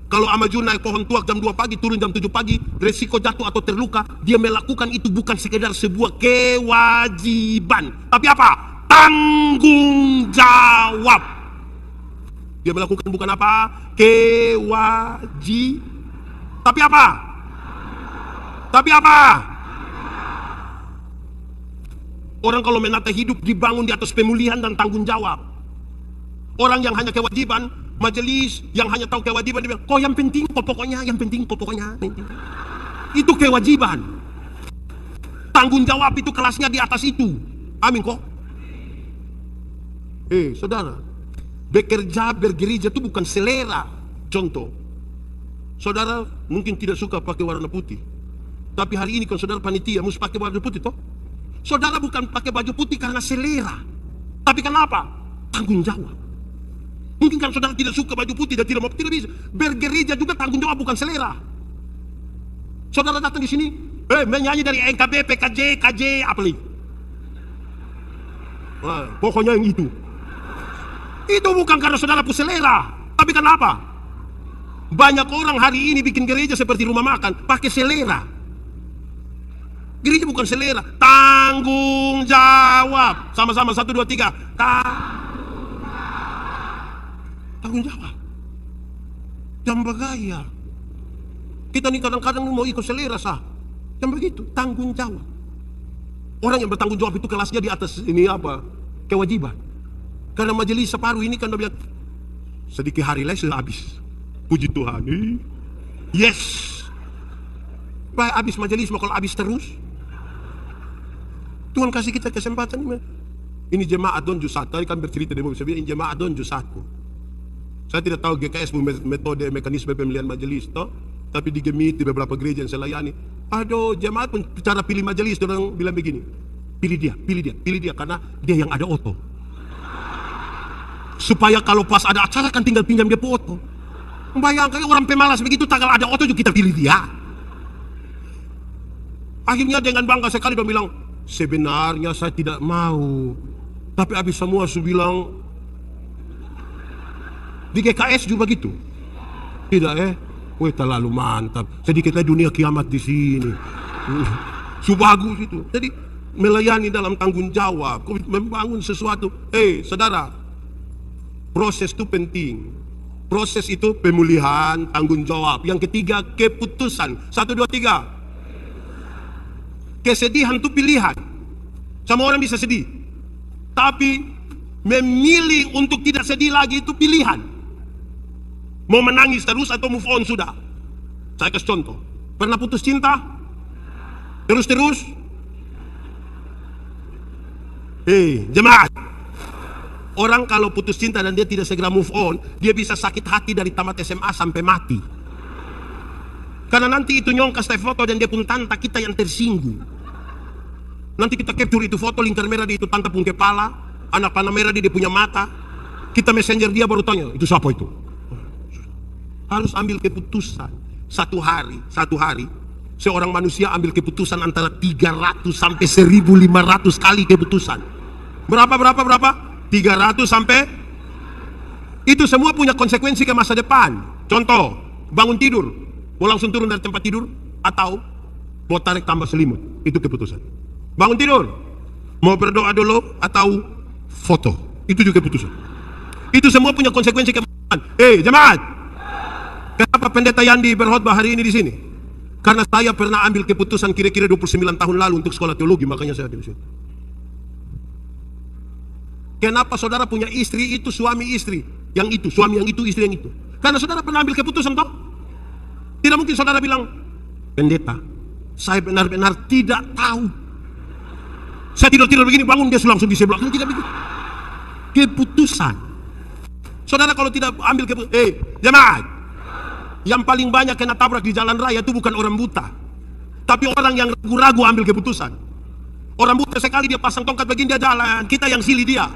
kalau Amaju naik pohon tuak jam 2 pagi, turun jam 7 pagi, resiko jatuh atau terluka, dia melakukan itu bukan sekedar sebuah kewajiban, tapi apa? Tanggung jawab. Dia melakukan bukan apa? Tapi apa? Orang kalau menata hidup dibangun di atas pemulihan dan tanggung jawab. Orang yang hanya kewajiban, majelis yang hanya tahu kewajiban, dia bilang, kok yang penting pokoknya. Itu kewajiban. Tanggung jawab itu kelasnya di atas itu. Amin kok. Saudara, bekerja bergereja itu bukan selera. Contoh, saudara mungkin tidak suka pakai warna putih, tapi hari ini kan saudara panitia mesti pakai warna putih toh. Saudara bukan pakai baju putih karena selera, tapi kenapa? Tanggung jawab. Mungkin kan saudara tidak suka baju putih dan tidak bisa. Bergereja juga tanggung jawab bukan selera. Saudara datang di sini, menyanyi dari NKBP, KJ, apa lagi? Pokoknya yang itu. Itu bukan karena saudara punya selera, tapi kenapa? Banyak orang hari ini bikin gereja seperti rumah makan, pakai selera. Gereja bukan selera, tanggung jawab. Sama-sama 1, 2, 3. Tanggung jawab. Jangan bergaya. Kita nih kadang-kadang mau ikut selera sah. Jangan begitu, tanggung jawab. Orang yang bertanggung jawab itu kelasnya di atas ini apa? Kewajiban. Karena majelis separuh ini kan udah bilang, sedikit hari lagi sudah habis. Puji Tuhan. Yes. Baik habis majelis, mau kalau habis terus. Tuhan kasih kita kesempatan. Ini jemaat Don Jusat. Tadi kan bercerita di mobil, saya bilang ini jemaat Don Jusatku. Saya tidak tahu GKS metode mekanisme pemilihan majelis toh. Tapi di Gemiti beberapa gereja yang saya layani, aduh jemaat pun bicara pilih majelis, orang bilang begini, pilih dia karena dia yang ada oto. Supaya kalau pas ada acara kan tinggal pinjam dia foto. Bayangkan orang pemalas begitu, tanggal ada oto juga kita pilih dia. Akhirnya dengan bangga sekali dia bilang, sebenarnya saya tidak mau. Tapi habis semua saya bilang, di GKS juga begitu. Tidak weh terlalu mantap. Sedikitnya dunia kiamat di sini. Bagus itu. Jadi melayani dalam tanggung jawab, membangun sesuatu. Saudara, proses itu penting. Proses itu pemulihan, tanggung jawab. Yang ketiga, keputusan. 1, 2, 3. Kesedihan itu pilihan. Semua orang bisa sedih. Tapi memilih untuk tidak sedih lagi itu pilihan. Mau menangis terus atau move on sudah. Saya kasih contoh. Pernah putus cinta? Terus-terus? Jemaat. Orang kalau putus cinta dan dia tidak segera move on, dia bisa sakit hati dari tamat SMA sampai mati. Karena nanti itu nyongkas foto dan dia pun tanta kita yang tersinggung. Nanti kita capture itu foto, lingkar merah di itu tanta pun kepala, anak panah merah di dia punya mata. Kita messenger dia baru tanya, itu siapa itu? Harus ambil keputusan. Satu hari seorang manusia ambil keputusan antara 300 sampai 1500 kali keputusan. Berapa? 300 sampai. Itu semua punya konsekuensi ke masa depan. Contoh, bangun tidur, mau langsung turun dari tempat tidur atau mau tarik tambah selimut. Itu keputusan. Bangun tidur, mau berdoa dulu atau foto. Itu juga keputusan. Itu semua punya konsekuensi ke masa depan. Jemaat, kenapa pendeta Yandi berkhotbah hari ini di sini? Karena saya pernah ambil keputusan kira-kira 29 tahun lalu untuk sekolah teologi, makanya saya ada di sini. Kenapa saudara punya istri itu suami istri yang itu, suami yang itu, istri yang itu? Karena saudara pernah ambil keputusan toh? Tidak mungkin saudara bilang, pendeta, saya benar-benar tidak tahu. Saya tidur-tidur begini, bangun dia langsung di sebelah. Tidak begitu. Keputusan. Saudara kalau tidak ambil keputusan, jemaat, yang paling banyak kena tabrak di jalan raya itu bukan orang buta, tapi orang yang ragu-ragu ambil keputusan. Orang buta sekali dia pasang tongkat begini dia jalan, kita yang silih dia.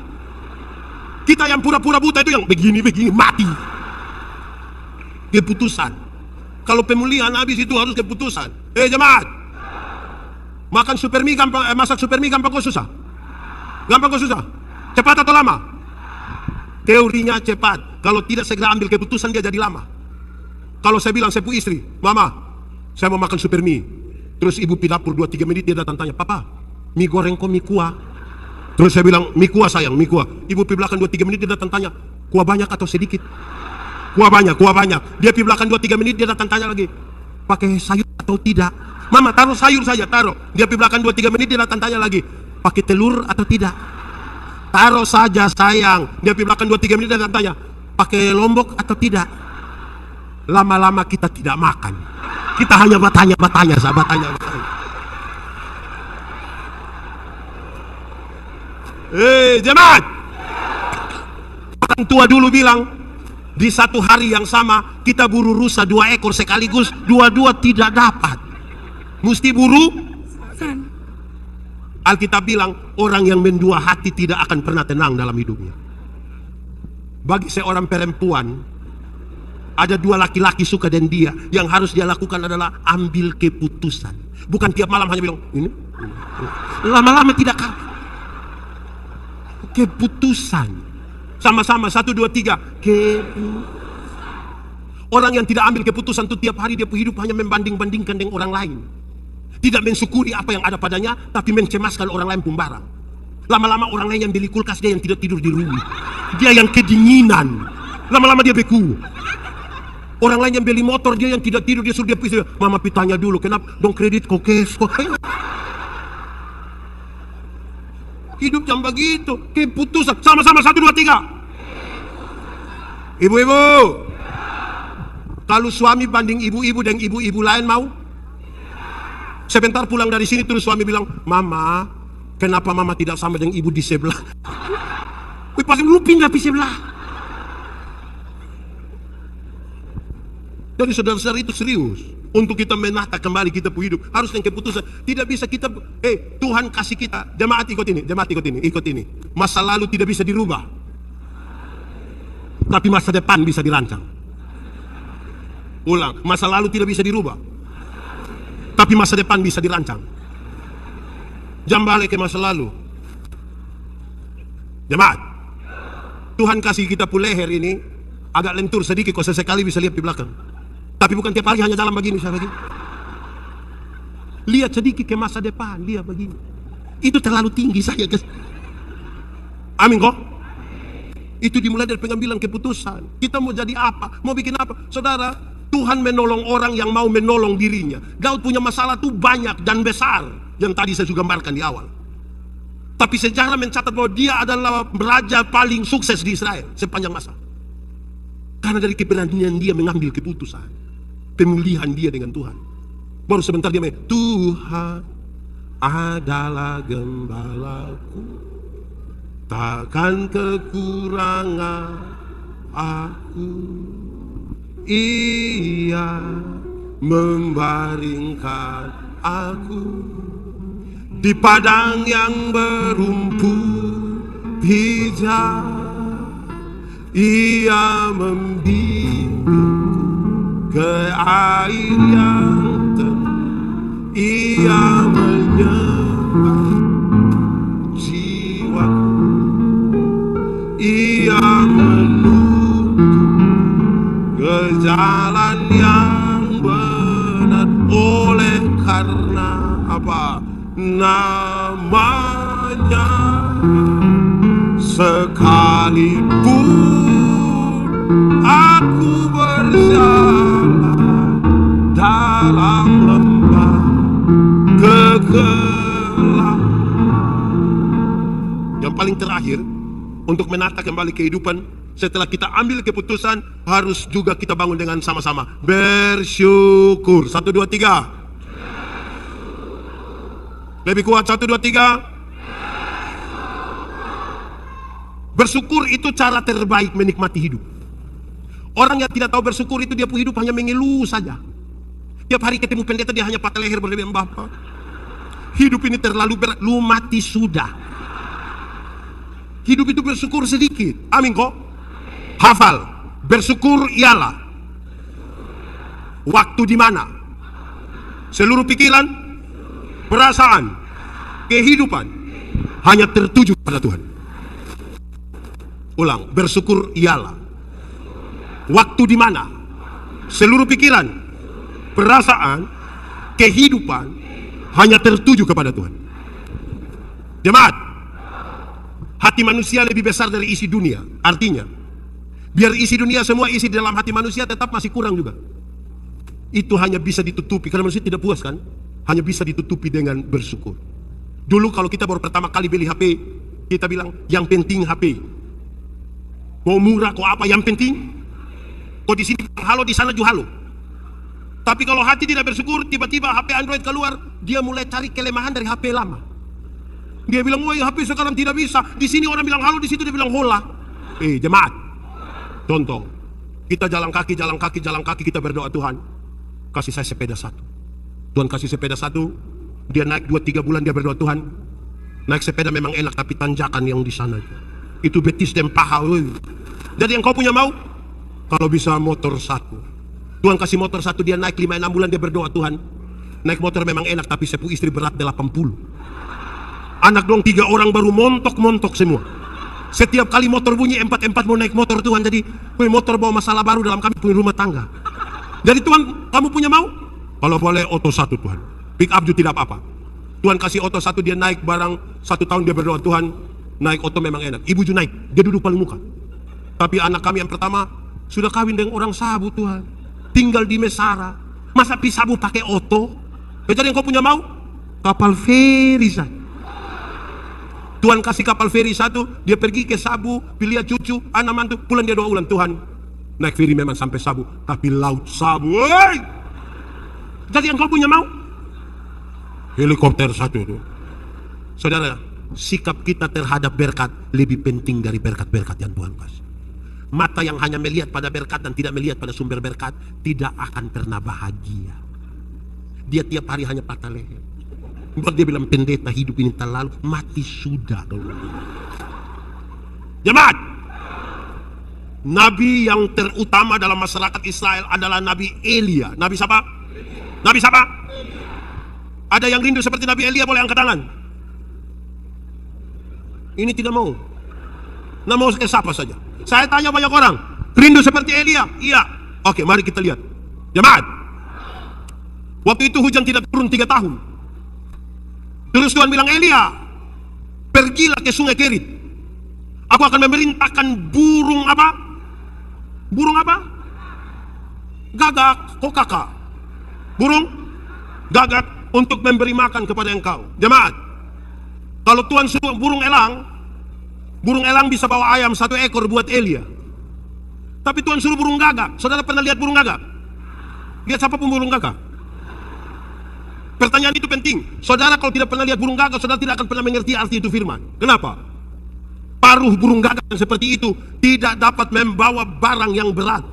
Kita yang pura-pura buta itu yang begini mati. Keputusan. Kalau pemulihan habis itu harus keputusan. Jemaat, makan supermi gampang, masak supermi gampang kok susah? Gampang kok susah? Cepat atau lama? Teorinya cepat. Kalau tidak segera ambil keputusan dia jadi lama. Kalau saya bilang saya punya istri, mama, saya mau makan supermi. Terus ibu pi dapur 2-3 menit dia datang tanya, papa, mie goreng kok mie kuah? Terus saya bilang, mie kuah sayang, mie kuah. Ibu pi belakang 2-3 menit dia datang tanya, kuah banyak atau sedikit? Kuah banyak. Dia pi belakang 2-3 menit dia datang tanya lagi, pakai sayur atau tidak? Mama taruh sayur saja, taruh. Dia pi belakang 2-3 menit dia datang tanya lagi, pakai telur atau tidak? Taruh saja sayang. Dia pi belakang 2-3 menit dia datang tanya, pakai lombok atau tidak? Lama-lama kita tidak makan. Kita hanya bertanya, sahabat tanya. Jemaat, orang tua dulu bilang, di satu hari yang sama kita buru rusa 2 ekor sekaligus, dua-dua tidak dapat. Mesti buru. Alkitab bilang, orang yang mendua hati tidak akan pernah tenang dalam hidupnya. Bagi seorang perempuan, ada 2 laki-laki suka dan dia, yang harus dia lakukan adalah ambil keputusan. Bukan tiap malam hanya bilang ini. Lama-lama tidak keputusan. Sama-sama 1, 2, 3. Orang yang tidak ambil keputusan itu tiap hari dia hidup hanya membanding-bandingkan dengan orang lain. Tidak mensyukuri apa yang ada padanya, tapi mencemaskan orang lain pun barang. Lama-lama orang lain yang beli kulkas, dia yang tidak tidur di rumah. Dia yang kedinginan. Lama-lama dia beku. Orang lain yang beli motor, dia yang tidak tidur, dia suruh dia pisah. Mama pitanya dulu, kenapa? Dong kredit kok cash kok. Hidup yang begitu, keputusan. Sama-sama 1, 2, 3. Ibu-ibu, kalau suami banding ibu-ibu dan ibu-ibu lain mau? Sebentar pulang dari sini terus suami bilang, mama, kenapa mama tidak sama dengan ibu di sebelah? Pasti lu pindah di sebelah. Jadi saudara-saudara itu serius. Untuk kita menata kembali kita punya hidup harus dengan keputusan. Tidak bisa kita Tuhan kasih kita, jemaat ikut ini. Masa lalu tidak bisa dirubah. Tapi masa depan bisa dirancang. Ulang, masa lalu tidak bisa dirubah. Tapi masa depan bisa dirancang. Jangan balik ke masa lalu. Jemaat, Tuhan kasih kita leher ini agak lentur sedikit, kok sesekali bisa lihat di belakang. Tapi bukan tiap hari hanya jalan begini saya lagi. Lihat sedikit ke masa depan, lihat begini. Itu terlalu tinggi saya. Amin kok? Itu dimulai dari pengambilan keputusan. Kita mau jadi apa? Mau bikin apa? Saudara, Tuhan menolong orang yang mau menolong dirinya. Daud punya masalah tuh banyak dan besar, yang tadi saya sudah gambarkan di awal. Tapi sejarah mencatat bahwa dia adalah raja paling sukses di Israel sepanjang masa. Karena dari keberanian dia mengambil keputusan. Pemulihan dia dengan Tuhan. Baru sebentar dia Tuhan adalah gembalaku, takkan kekurangan aku. Ia membaringkan aku di padang yang berumput hijau. Ia membimbing ke air yang tenang. Ia menyembah jiwaku. Ia menuntun ke jalan yang benar. Oleh karena apa? Namanya. Sekalipun aku berjalan dalam lembah kegelapan. Yang paling terakhir, untuk menata kembali kehidupan, setelah kita ambil keputusan, harus juga kita bangun dengan sama-sama bersyukur. 1, 2, 3. Lebih kuat, 1, 2, 3. Bersyukur itu cara terbaik menikmati hidup. Orang yang tidak tahu bersyukur itu dia punya hidup hanya mengeluh saja. Tiap hari ketemu pendeta dia hanya patah leher berlebihan. Bapak, hidup ini terlalu berat, lu mati sudah. Hidup itu bersyukur sedikit. Amin kok? Hafal, bersyukur ialah waktu di mana seluruh pikiran, perasaan, kehidupan hanya tertuju pada Tuhan. Ulang, bersyukur ialah waktu di mana seluruh pikiran, perasaan, kehidupan hanya tertuju kepada Tuhan. Jemaat, hati manusia lebih besar dari isi dunia. Artinya, biar isi dunia semua isi dalam hati manusia, tetap masih kurang juga. Itu hanya bisa ditutupi, karena manusia tidak puas kan? Hanya bisa ditutupi dengan bersyukur. Dulu kalau kita baru pertama kali beli HP, kita bilang, yang penting HP. Mau murah kok apa, yang penting kok di sini halo, di sana juga halo. Tapi kalau hati tidak bersyukur, tiba-tiba HP Android keluar, dia mulai cari kelemahan dari HP lama. Dia bilang, woi HP sekarang tidak bisa. Di sini orang bilang halo, di situ dia bilang hola. Jemaat, contoh, kita jalan kaki, kita berdoa, Tuhan kasih saya sepeda 1. Tuhan kasih sepeda 1, dia naik 2-3 bulan, dia berdoa, Tuhan naik sepeda memang enak, tapi tanjakan yang di sana itu betis dan paha. Jadi yang kau punya mau, kalau bisa motor 1. Tuhan kasih motor 1, dia naik 5-6 bulan, dia berdoa, Tuhan naik motor memang enak, tapi sepu istri berat 80. Anak dong 3 orang baru montok-montok semua. Setiap kali motor bunyi 4-4 mau naik motor, Tuhan. Jadi motor bawa masalah baru dalam kami punya rumah tangga. Jadi Tuhan, kamu punya mau? Kalau boleh auto 1 Tuhan. Pick up juga tidak apa-apa. Tuhan kasih auto 1, dia naik barang 1 tahun, dia berdoa, Tuhan naik auto memang enak. Ibu juga naik, dia duduk paling muka. Tapi anak kami yang pertama sudah kawin dengan orang Sabu, Tuhan, tinggal di Mesara. Masa pi Sabu pakai auto? Jadi yang kau punya mau? Kapal feri saja. Tuhan kasih kapal feri 1, dia pergi ke Sabu, pilih cucu, anak mantu, pulang dia doa ulang, Tuhan naik feri memang sampai Sabu, tapi laut Sabu. Woy! Jadi yang kau punya mau? Helikopter 1 itu. Saudara, sikap kita terhadap berkat lebih penting dari berkat-berkat yang Tuhan kasih. Mata yang hanya melihat pada berkat dan tidak melihat pada sumber berkat tidak akan pernah bahagia. Dia tiap hari hanya patah leher. Buat dia bilang, pendeta hidup ini terlalu, mati sudah. Jemaat, nabi yang terutama dalam masyarakat Israel adalah Nabi Elia. Nabi siapa? Nabi siapa? Ada yang rindu seperti Nabi Elia, boleh angkat tangan. Ini tidak mau. Nah, mau siapa saja. Saya tanya banyak orang, rindu seperti Elia? Iya. Oke, mari kita lihat. Jemaat, waktu itu hujan tidak turun 3 tahun. Terus Tuhan bilang, Elia, pergilah ke sungai Kerit. Aku akan memerintahkan burung apa? Burung apa? Gagak, kokaka. Burung gagak untuk memberi makan kepada engkau. Jemaat, kalau Tuhan suruh burung elang bisa bawa ayam 1 ekor buat Elia. Tapi Tuhan suruh burung gagak. Saudara pernah lihat burung gagak? Lihat siapa pun burung gagak? Pertanyaan itu penting. Saudara kalau tidak pernah lihat burung gagak, saudara tidak akan pernah mengerti arti itu firman. Kenapa? Paruh burung gagak seperti itu tidak dapat membawa barang yang berat.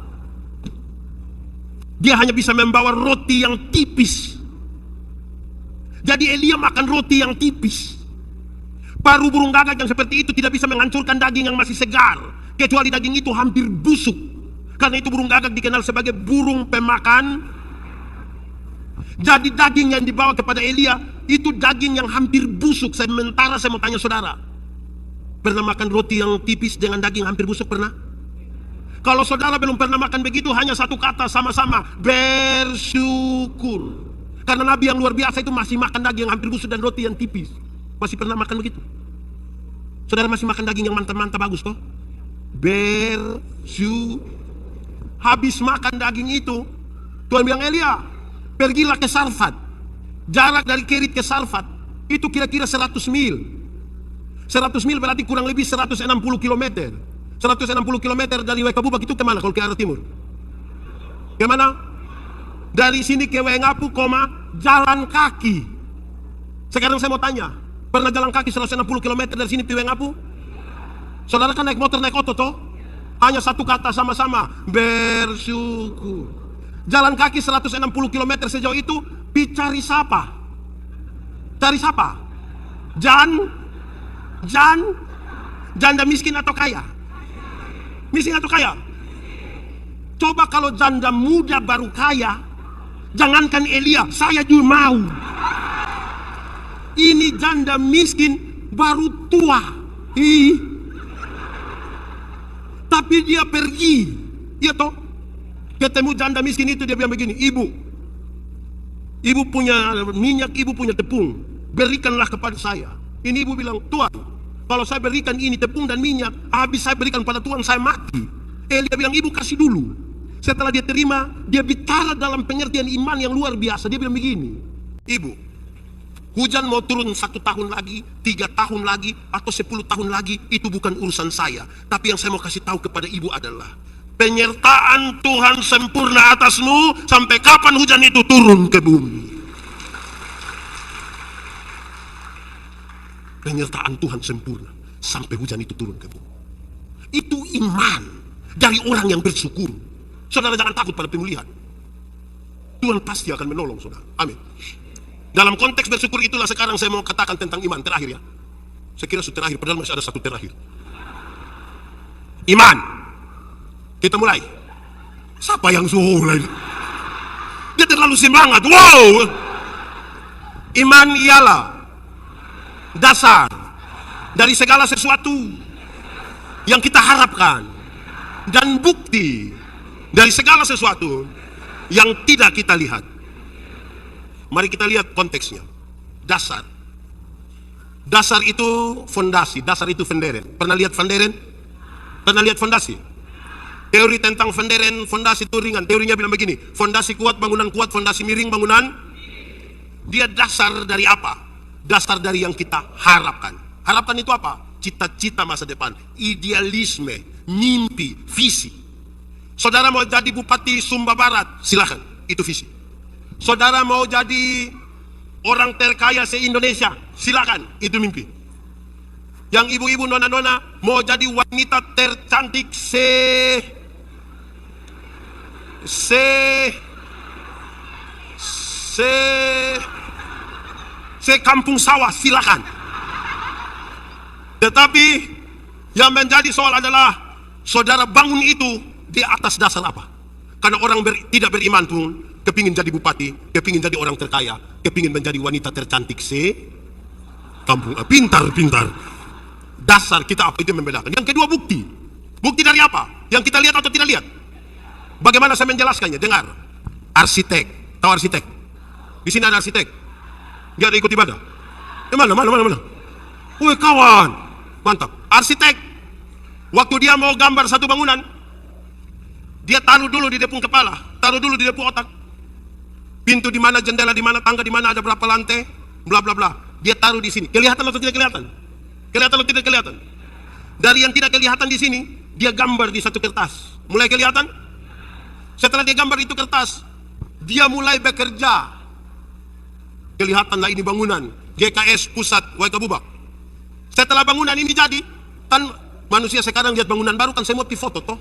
Dia hanya bisa membawa roti yang tipis. Jadi Elia makan roti yang tipis. Paruh burung gagak yang seperti itu tidak bisa menghancurkan daging yang masih segar, kecuali daging itu hampir busuk. Karena itu burung gagak dikenal sebagai burung pemakan. Jadi daging yang dibawa kepada Elia itu daging yang hampir busuk. Sementara saya mau tanya saudara, pernah makan roti yang tipis dengan daging hampir busuk? Pernah? Kalau saudara belum pernah makan begitu, hanya satu kata sama-sama, bersyukur. Karena Nabi yang luar biasa itu masih makan daging yang hampir busuk dan roti yang tipis. Masih pernah makan begitu? Saudara masih makan daging yang mantap-mantap bagus toh? Habis makan daging itu, Tuhan bilang, Elia, pergilah ke Sarfat. Jarak dari Kerit ke Sarfat itu kira-kira 100 mil. 100 mil berarti kurang lebih 160 km. 160 km dari Waikabubak itu kemana kalau ke arah timur? Kemana? Dari sini ke Wengapu, jalan kaki. Sekarang saya mau tanya, pernah jalan kaki 160 km dari sini ke Wengapu? Saudara kan naik motor, naik oto toh? Hanya satu kata sama-sama, bersyukur. Jalan kaki 160 km sejauh itu, dicari siapa? Cari siapa? Janda miskin atau kaya? Miskin atau kaya? Coba kalau janda muda baru kaya, jangankan Elia, saya juga mau. Ini janda miskin baru tua. Tapi dia pergi. Iya toh? Ketemu janda miskin itu, dia bilang begini, Ibu punya minyak, ibu punya tepung, berikanlah kepada saya. Ini ibu bilang, Tuhan, kalau saya berikan ini tepung dan minyak, habis saya berikan pada Tuhan, saya mati. Elia bilang, ibu kasih dulu. Setelah dia terima, dia bicara dalam pengertian iman yang luar biasa. Dia bilang begini, Ibu, hujan mau turun 1 tahun lagi, 3 tahun lagi, atau 10 tahun lagi, itu bukan urusan saya. Tapi yang saya mau kasih tahu kepada ibu adalah, penyertaan Tuhan sempurna atasmu sampai kapan hujan itu turun ke bumi. Penyertaan Tuhan sempurna sampai hujan itu turun ke bumi. Itu iman dari orang yang bersyukur. Saudara jangan takut pada pemulihan. Tuhan pasti akan menolong saudara. Amin. Dalam konteks bersyukur itulah sekarang saya mau katakan tentang iman terakhir ya. Saya kira sudah terakhir, padahal masih ada satu terakhir. Iman. Kita mulai. Siapa yang suruh mulai? Dia terlalu semangat. Wow. Iman ialah dasar dari segala sesuatu yang kita harapkan dan bukti dari segala sesuatu yang tidak kita lihat. Mari kita lihat konteksnya. Dasar. Dasar itu fondasi, dasar itu fonderen. Pernah lihat fonderen? Pernah lihat fondasi? Teori tentang fonderen, fondasi itu ringan. Teorinya bilang begini, fondasi kuat, bangunan kuat, fondasi miring, bangunan. Dia dasar dari apa? Dasar dari yang kita harapkan. Harapan itu apa? Cita-cita masa depan, idealisme, mimpi, visi. Saudara mau jadi Bupati Sumba Barat, silahkan, itu visi. Saudara mau jadi orang terkaya se-Indonesia, silakan, itu mimpi. Yang ibu-ibu nona-nona mau jadi wanita tercantik kampung sawah, silakan. Tetapi yang menjadi soal adalah saudara bangun itu di atas dasar apa? Karena orang tidak beriman pun kepingin jadi bupati, kepingin jadi orang terkaya, kepingin menjadi wanita tercantik kampung. Pintar. Dasar kita apa itu membedakan. Yang kedua bukti. Bukti dari apa? Yang kita lihat atau tidak lihat? Bagaimana saya menjelaskannya? Dengar. Arsitek. Tahu arsitek? Di sini ada arsitek. Dia ada ikut ibadah. Mana? Woi kawan. Mantap. Arsitek. Waktu dia mau gambar satu bangunan, dia taruh dulu di depung kepala, taruh dulu di depung otak. Pintu di mana, jendela di mana, tangga di mana, ada berapa lantai, bla bla bla. Dia taruh di sini. Kelihatan atau tidak kelihatan? Kelihatan atau tidak kelihatan? Dari yang tidak kelihatan di sini, dia gambar di satu kertas. Mulai kelihatan? Setelah dia gambar itu kertas, dia mulai bekerja. Kelihatanlah ini bangunan GKS Pusat Waikabubak. Setelah bangunan ini jadi, kan manusia sekarang lihat bangunan baru kan semua foto toh.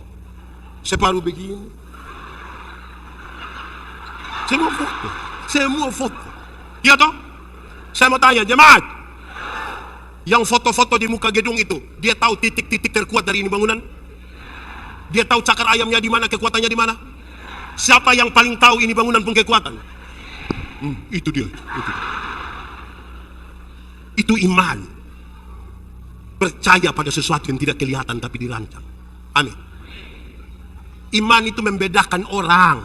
Separuh begini. Semua foto. Iya toh? Saya mau tanya, jemaat. Yang foto-foto di muka gedung itu, dia tahu titik-titik terkuat dari ini bangunan? Dia tahu cakar ayamnya di mana, kekuatannya di mana? Siapa yang paling tahu ini bangunan pun kekuatan? Itu dia. Itu iman. Percaya pada sesuatu yang tidak kelihatan tapi dirancang. Amin. Iman itu membedakan orang.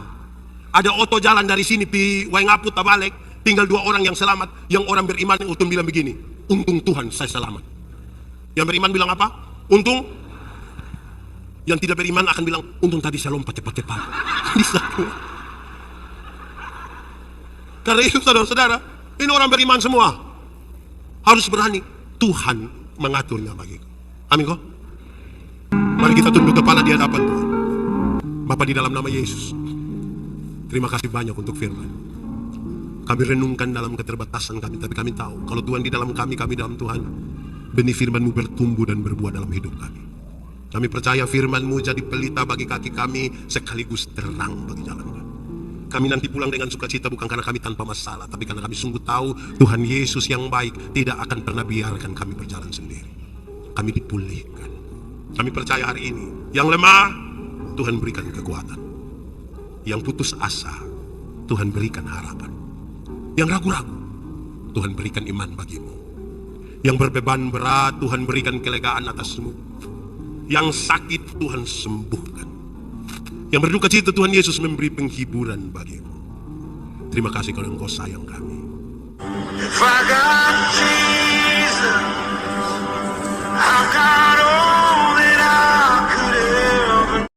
Ada oto jalan dari sini pi Waingapu balik, tinggal 2 orang yang selamat. Yang orang beriman yang bilang begini, untung Tuhan saya selamat. Yang beriman bilang apa? Untung. Yang tidak beriman akan bilang, untung tadi saya lompat cepat-cepat. Karena itu saudara-saudara, ini orang beriman semua. Harus berani. Tuhan mengaturnya bagiku. Amin kok? Mari kita tunduk kepala di hadapan Tuhan. Bapa di dalam nama Yesus, terima kasih banyak untuk firman. Kami renungkan dalam keterbatasan kami, tapi kami tahu kalau Tuhan di dalam kami, kami dalam Tuhan, benih firman-Mu bertumbuh dan berbuah dalam hidup kami. Kami percaya firman-Mu jadi pelita bagi kaki kami, sekaligus terang bagi jalan kami. Kami nanti pulang dengan sukacita bukan karena kami tanpa masalah, tapi karena kami sungguh tahu Tuhan Yesus yang baik tidak akan pernah biarkan kami berjalan sendiri. Kami dipulihkan. Kami percaya hari ini, yang lemah Tuhan berikan kekuatan, yang putus asa Tuhan berikan harapan, yang ragu-ragu Tuhan berikan iman bagimu, yang berbeban berat Tuhan berikan kelegaan atasmu, yang sakit Tuhan sembuhkan, yang berduka cita Tuhan Yesus memberi penghiburan bagimu. Terima kasih karena Engkau sayang kami. If I got Jesus, I got